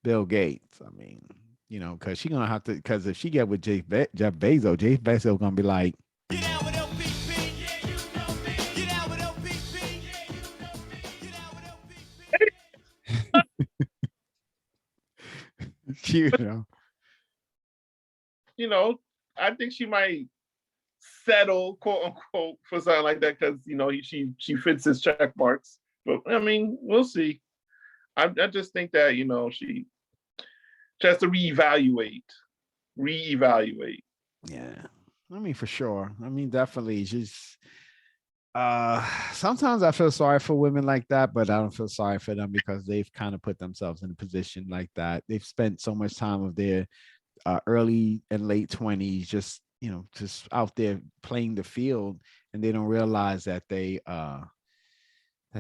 Bill Gates. I mean, because she's gonna have to. Because if she get with Jeff Bezos gonna be like, get out with LPP, yeah, you know me. Get out with LPP, yeah, you know me. Get out with LPP. I think she might settle, quote unquote, for something like that, because she fits his check marks. But I mean, we'll see. I just think that she has to reevaluate. Yeah, I mean, for sure. I mean, definitely. Just sometimes I feel sorry for women like that, but I don't feel sorry for them, because they've kind of put themselves in a position like that. They've spent so much time of their early and late 20s just out there playing the field, and they don't realize that they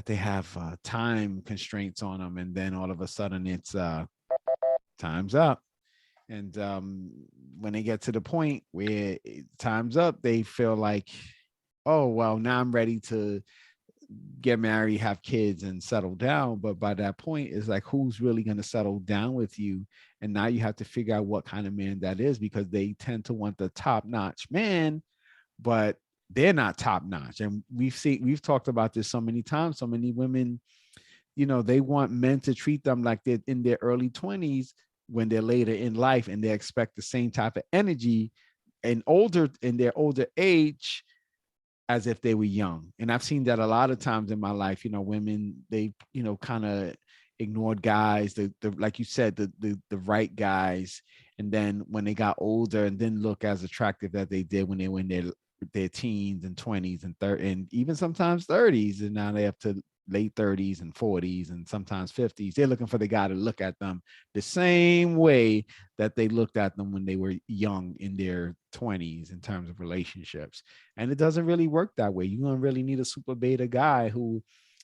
have time constraints on them, and then all of a sudden it's time's up. And when they get to the point where time's up, they feel like, oh well, now I'm ready to get married, have kids, and settle down. But by that point, it's like, who's really going to settle down with you? And now you have to figure out what kind of man that is, because they tend to want the top-notch man, but they're not top-notch. And we've talked about this so many times. So many women, they want men to treat them like they're in their early 20s, when they're later in life and they expect the same type of energy and in their older age as if they were young. And I've seen that a lot of times in my life. Women, they kind of ignored guys, the like you said, the right guys, and then when they got older and didn't look as attractive as they did when they were in their teens and 20s and and even sometimes 30s, and now they have to late 30s and 40s and sometimes 50s. They're looking for the guy to look at them the same way that they looked at them when they were young in their 20s in terms of relationships. And it doesn't really work that way. You're going to really need a super beta guy who,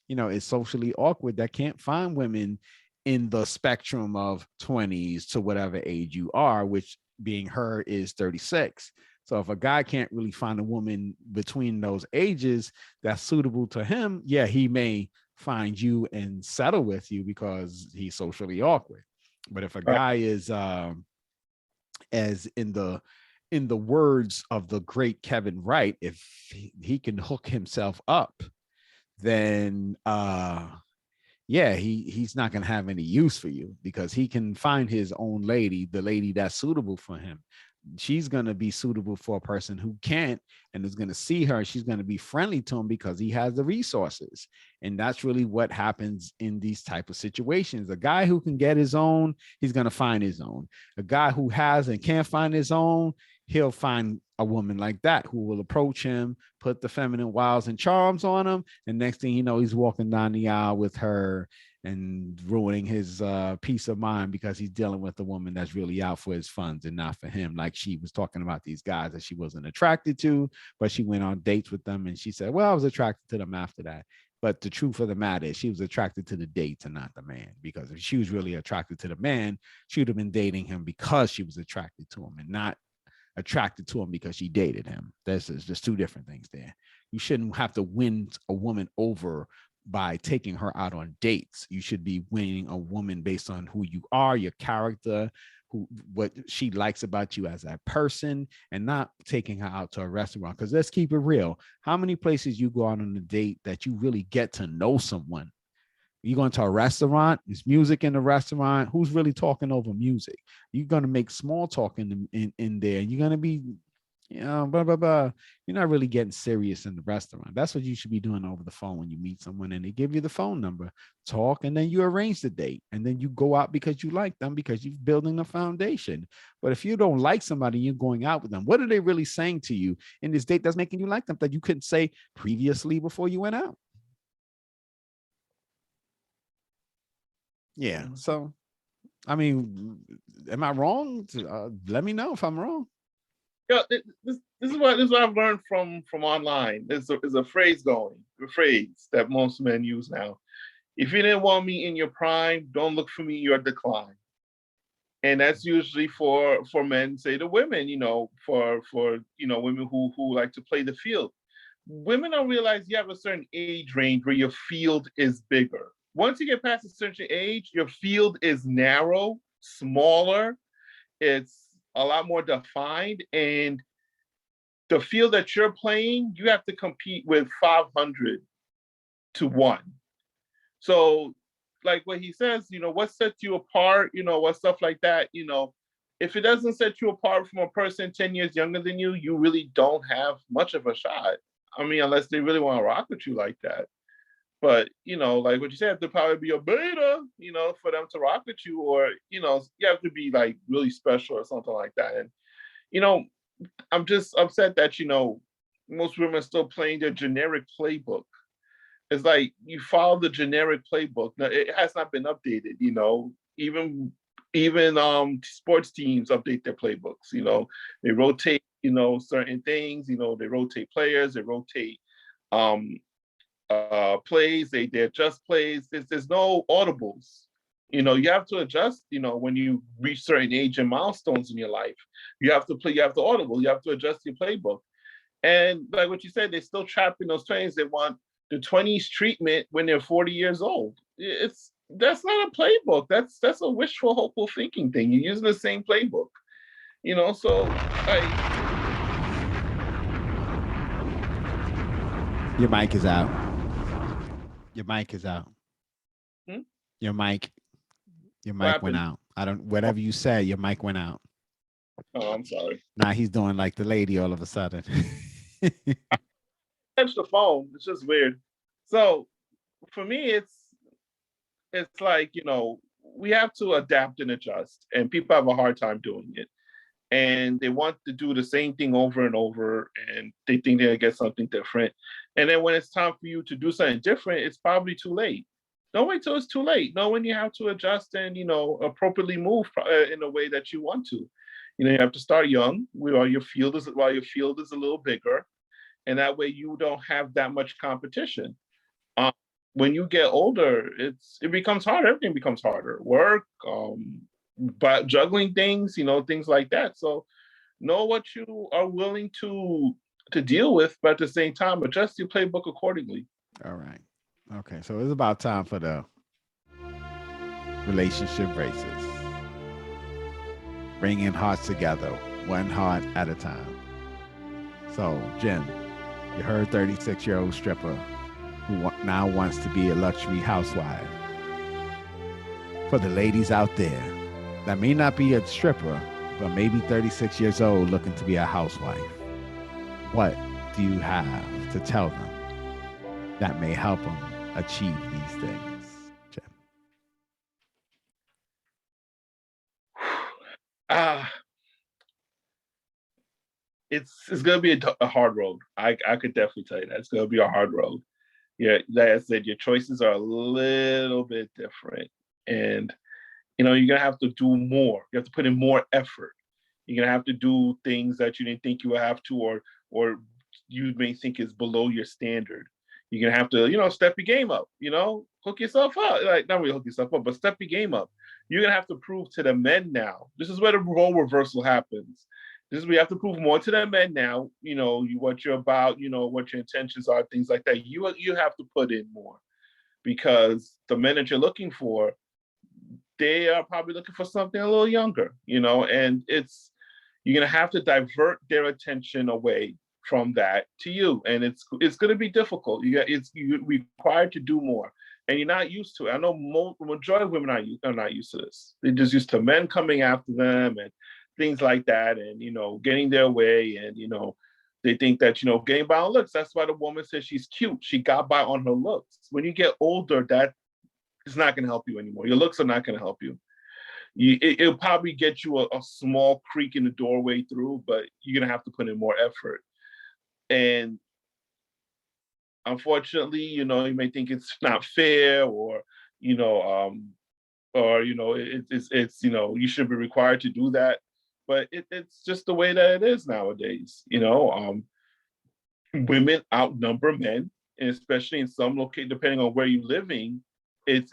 is socially awkward, that can't find women in the spectrum of 20s to whatever age you are, which being her is 36. So if a guy can't really find a woman between those ages that's suitable to him, yeah, he may find you and settle with you because he's socially awkward. But if a guy is, as in the words of the great Kevin Wright, if he can hook himself up, then yeah, he's not going to have any use for you, because he can find his own lady, the lady that's suitable for him. She's going to be suitable for a person who can't, and is going to see her. She's going to be friendly to him because he has the resources. And that's really what happens in these type of situations. A guy who can get his own, he's going to find his own. A guy who has and can't find his own, he'll find a woman like that who will approach him, put the feminine wiles and charms on him, and next thing you know, he's walking down the aisle with her and ruining his peace of mind because he's dealing with a woman that's really out for his funds and not for him. Like she was talking about these guys that she wasn't attracted to, but she went on dates with them, and she said, well, I was attracted to them after that. But the truth of the matter is she was attracted to the dates and not the man, because if she was really attracted to the man, she would have been dating him because she was attracted to him, and not attracted to him because she dated him. There's two different things there. You shouldn't have to win a woman over by taking her out on dates. You should be winning a woman based on who you are, your character, what she likes about you as a person, and not taking her out to a restaurant. Because let's keep it real. How many places you go out on a date that you really get to know someone? You're going to a restaurant, there's music in the restaurant. Who's really talking over music? You're going to make small talk in there. You're going to be, blah, blah, blah. You're not really getting serious in the restaurant. That's what you should be doing over the phone when you meet someone and they give you the phone number, talk, and then you arrange the date. And then you go out because you like them, because you're building a foundation. But if you don't like somebody, you're going out with them, what are they really saying to you in this date that's making you like them that you couldn't say previously before you went out? Yeah. So, I mean, am I wrong? Let me know if I'm wrong. Yeah, this is what I've learned from online. There's a phrase that most men use now. If you didn't want me in your prime, don't look for me in your decline. And that's usually for men, say to women, for women who like to play the field. Women don't realize you have a certain age range where your field is bigger. Once you get past a certain age, your field is narrow, smaller. It's a lot more defined. And the field that you're playing, you have to compete with 500 to 1. So, like what he says, what sets you apart, what stuff like that, if it doesn't set you apart from a person 10 years younger than you, you really don't have much of a shot. I mean, unless they really want to rock with you like that. But, like what you said, there probably be a beta, for them to rock with you, or, you have to be like really special or something like that. And, I'm just upset that, most women are still playing their generic playbook. It's like you follow the generic playbook. Now, it has not been updated, even sports teams update their playbooks, they rotate, certain things, they rotate players, they rotate, plays, they adjust plays. There's no audibles. You have to adjust, when you reach certain age and milestones in your life. You have to audible, you have to adjust your playbook. And like what you said, they're still trapped in those 20s. They want the 20s treatment when they're 40 years old. That's not a playbook. That's a wishful, hopeful thinking thing. You're using the same playbook. So Your mic is out. Your mic is out. Hmm? Your mic went out. I don't. Whatever you said, your mic went out. Oh, I'm sorry. Now he's doing like the lady all of a sudden. Touch the phone. It's just weird. So for me, it's like, we have to adapt and adjust, and people have a hard time doing it. And they want to do the same thing over and over, and they think they'll get something different. And then when it's time for you to do something different, it's probably too late. Don't wait till it's too late. Know when you have to adjust and, appropriately move in a way that you want to. You have to start young while your field is a little bigger, and that way you don't have that much competition. When you get older, it becomes harder. Everything becomes harder. Work, but juggling things, things like that. So know what you are willing to deal with, but at the same time, adjust your playbook accordingly. All right. Okay. So it's about time for the relationship races. Bringing hearts together, one heart at a time. So, Jim, you heard 36-year-old stripper who now wants to be a luxury housewife. For the ladies out there that may not be a stripper, but maybe 36 years old looking to be a housewife, what do you have to tell them that may help them achieve these things, Jim? It's going to be a hard road. I could definitely tell you that. It's going to be a hard road. Yeah, like I said, your choices are a little bit different. And, you're going to have to do more. You have to put in more effort. You're going to have to do things that you didn't think you would have to, or you may think is below your standard. You're going to have to, step your game up, hook yourself up. Like, not really hook yourself up, but step your game up. You're going to have to prove to the men now. This is where the role reversal happens. This is where you have to prove more to the men now, what you're about, what your intentions are, things like that. You have to put in more, because the men that you're looking for, they are probably looking for something a little younger, and you're going to have to divert their attention away from that to you. And it's going to be difficult. You're required to do more, and you're not used to it. I know the majority of women are not used to this. They're just used to men coming after them and things like that, and getting their way, and they think that getting by on looks. That's why the woman says she's cute. She got by on her looks. When you get older, that is not going to help you anymore. Your looks are not going to help you. It'll probably get you a small creak in the doorway through, but you're going to have to put in more effort. And unfortunately, you may think it's not fair, or it's you shouldn't be required to do that. But it's just the way that it is nowadays. Women outnumber men, and especially in some locations, depending on where you're living, it's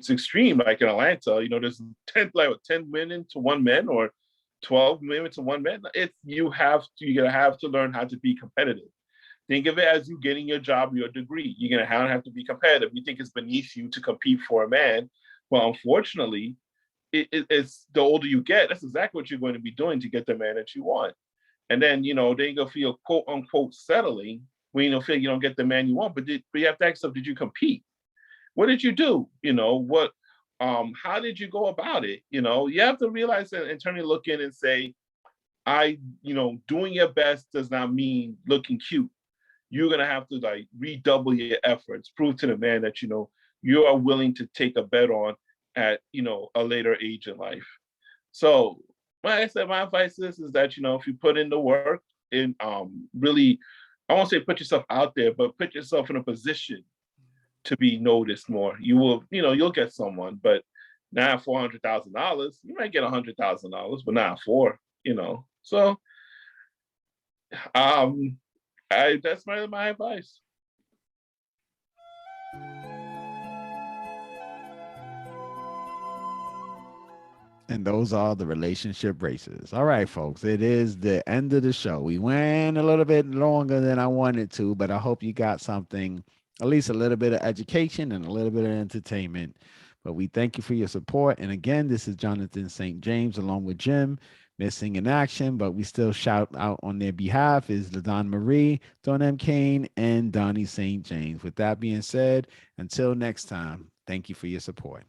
extreme. Like in Atlanta, there's 10 women to one man, or 12 women to one man. You're gonna have to learn how to be competitive. Think of it as you getting your job or your degree. You're gonna have to be competitive. You think it's beneath you to compete for a man. Well, unfortunately, it's the older you get, that's exactly what you're going to be doing to get the man that you want. And then, then you're gonna feel quote unquote settling when you feel you don't get the man you want. But you have to ask yourself, did you compete? What did you do? How did you go about it? You have to realize and turn and look in and say, doing your best does not mean looking cute. You're gonna have to redouble your efforts, prove to the man that you are willing to take a bet on at a later age in life. So like I said, my advice is that if you put in the work and really, I won't say put yourself out there, but put yourself in a position to be noticed more. You will, you'll get someone, but not $400,000. You might get $100,000, but not four. So that's my advice. And those are the relationship races. All right, folks, it is the end of the show. We went a little bit longer than I wanted to, but I hope you got something, at least a little bit of education and a little bit of entertainment. But we thank you for your support. And again, this is Jonathan St. James along with Jim, missing in action, but we still shout out on their behalf is LaDon Marie, Don M. Kane, and Donnie St. James. With that being said, until next time, thank you for your support.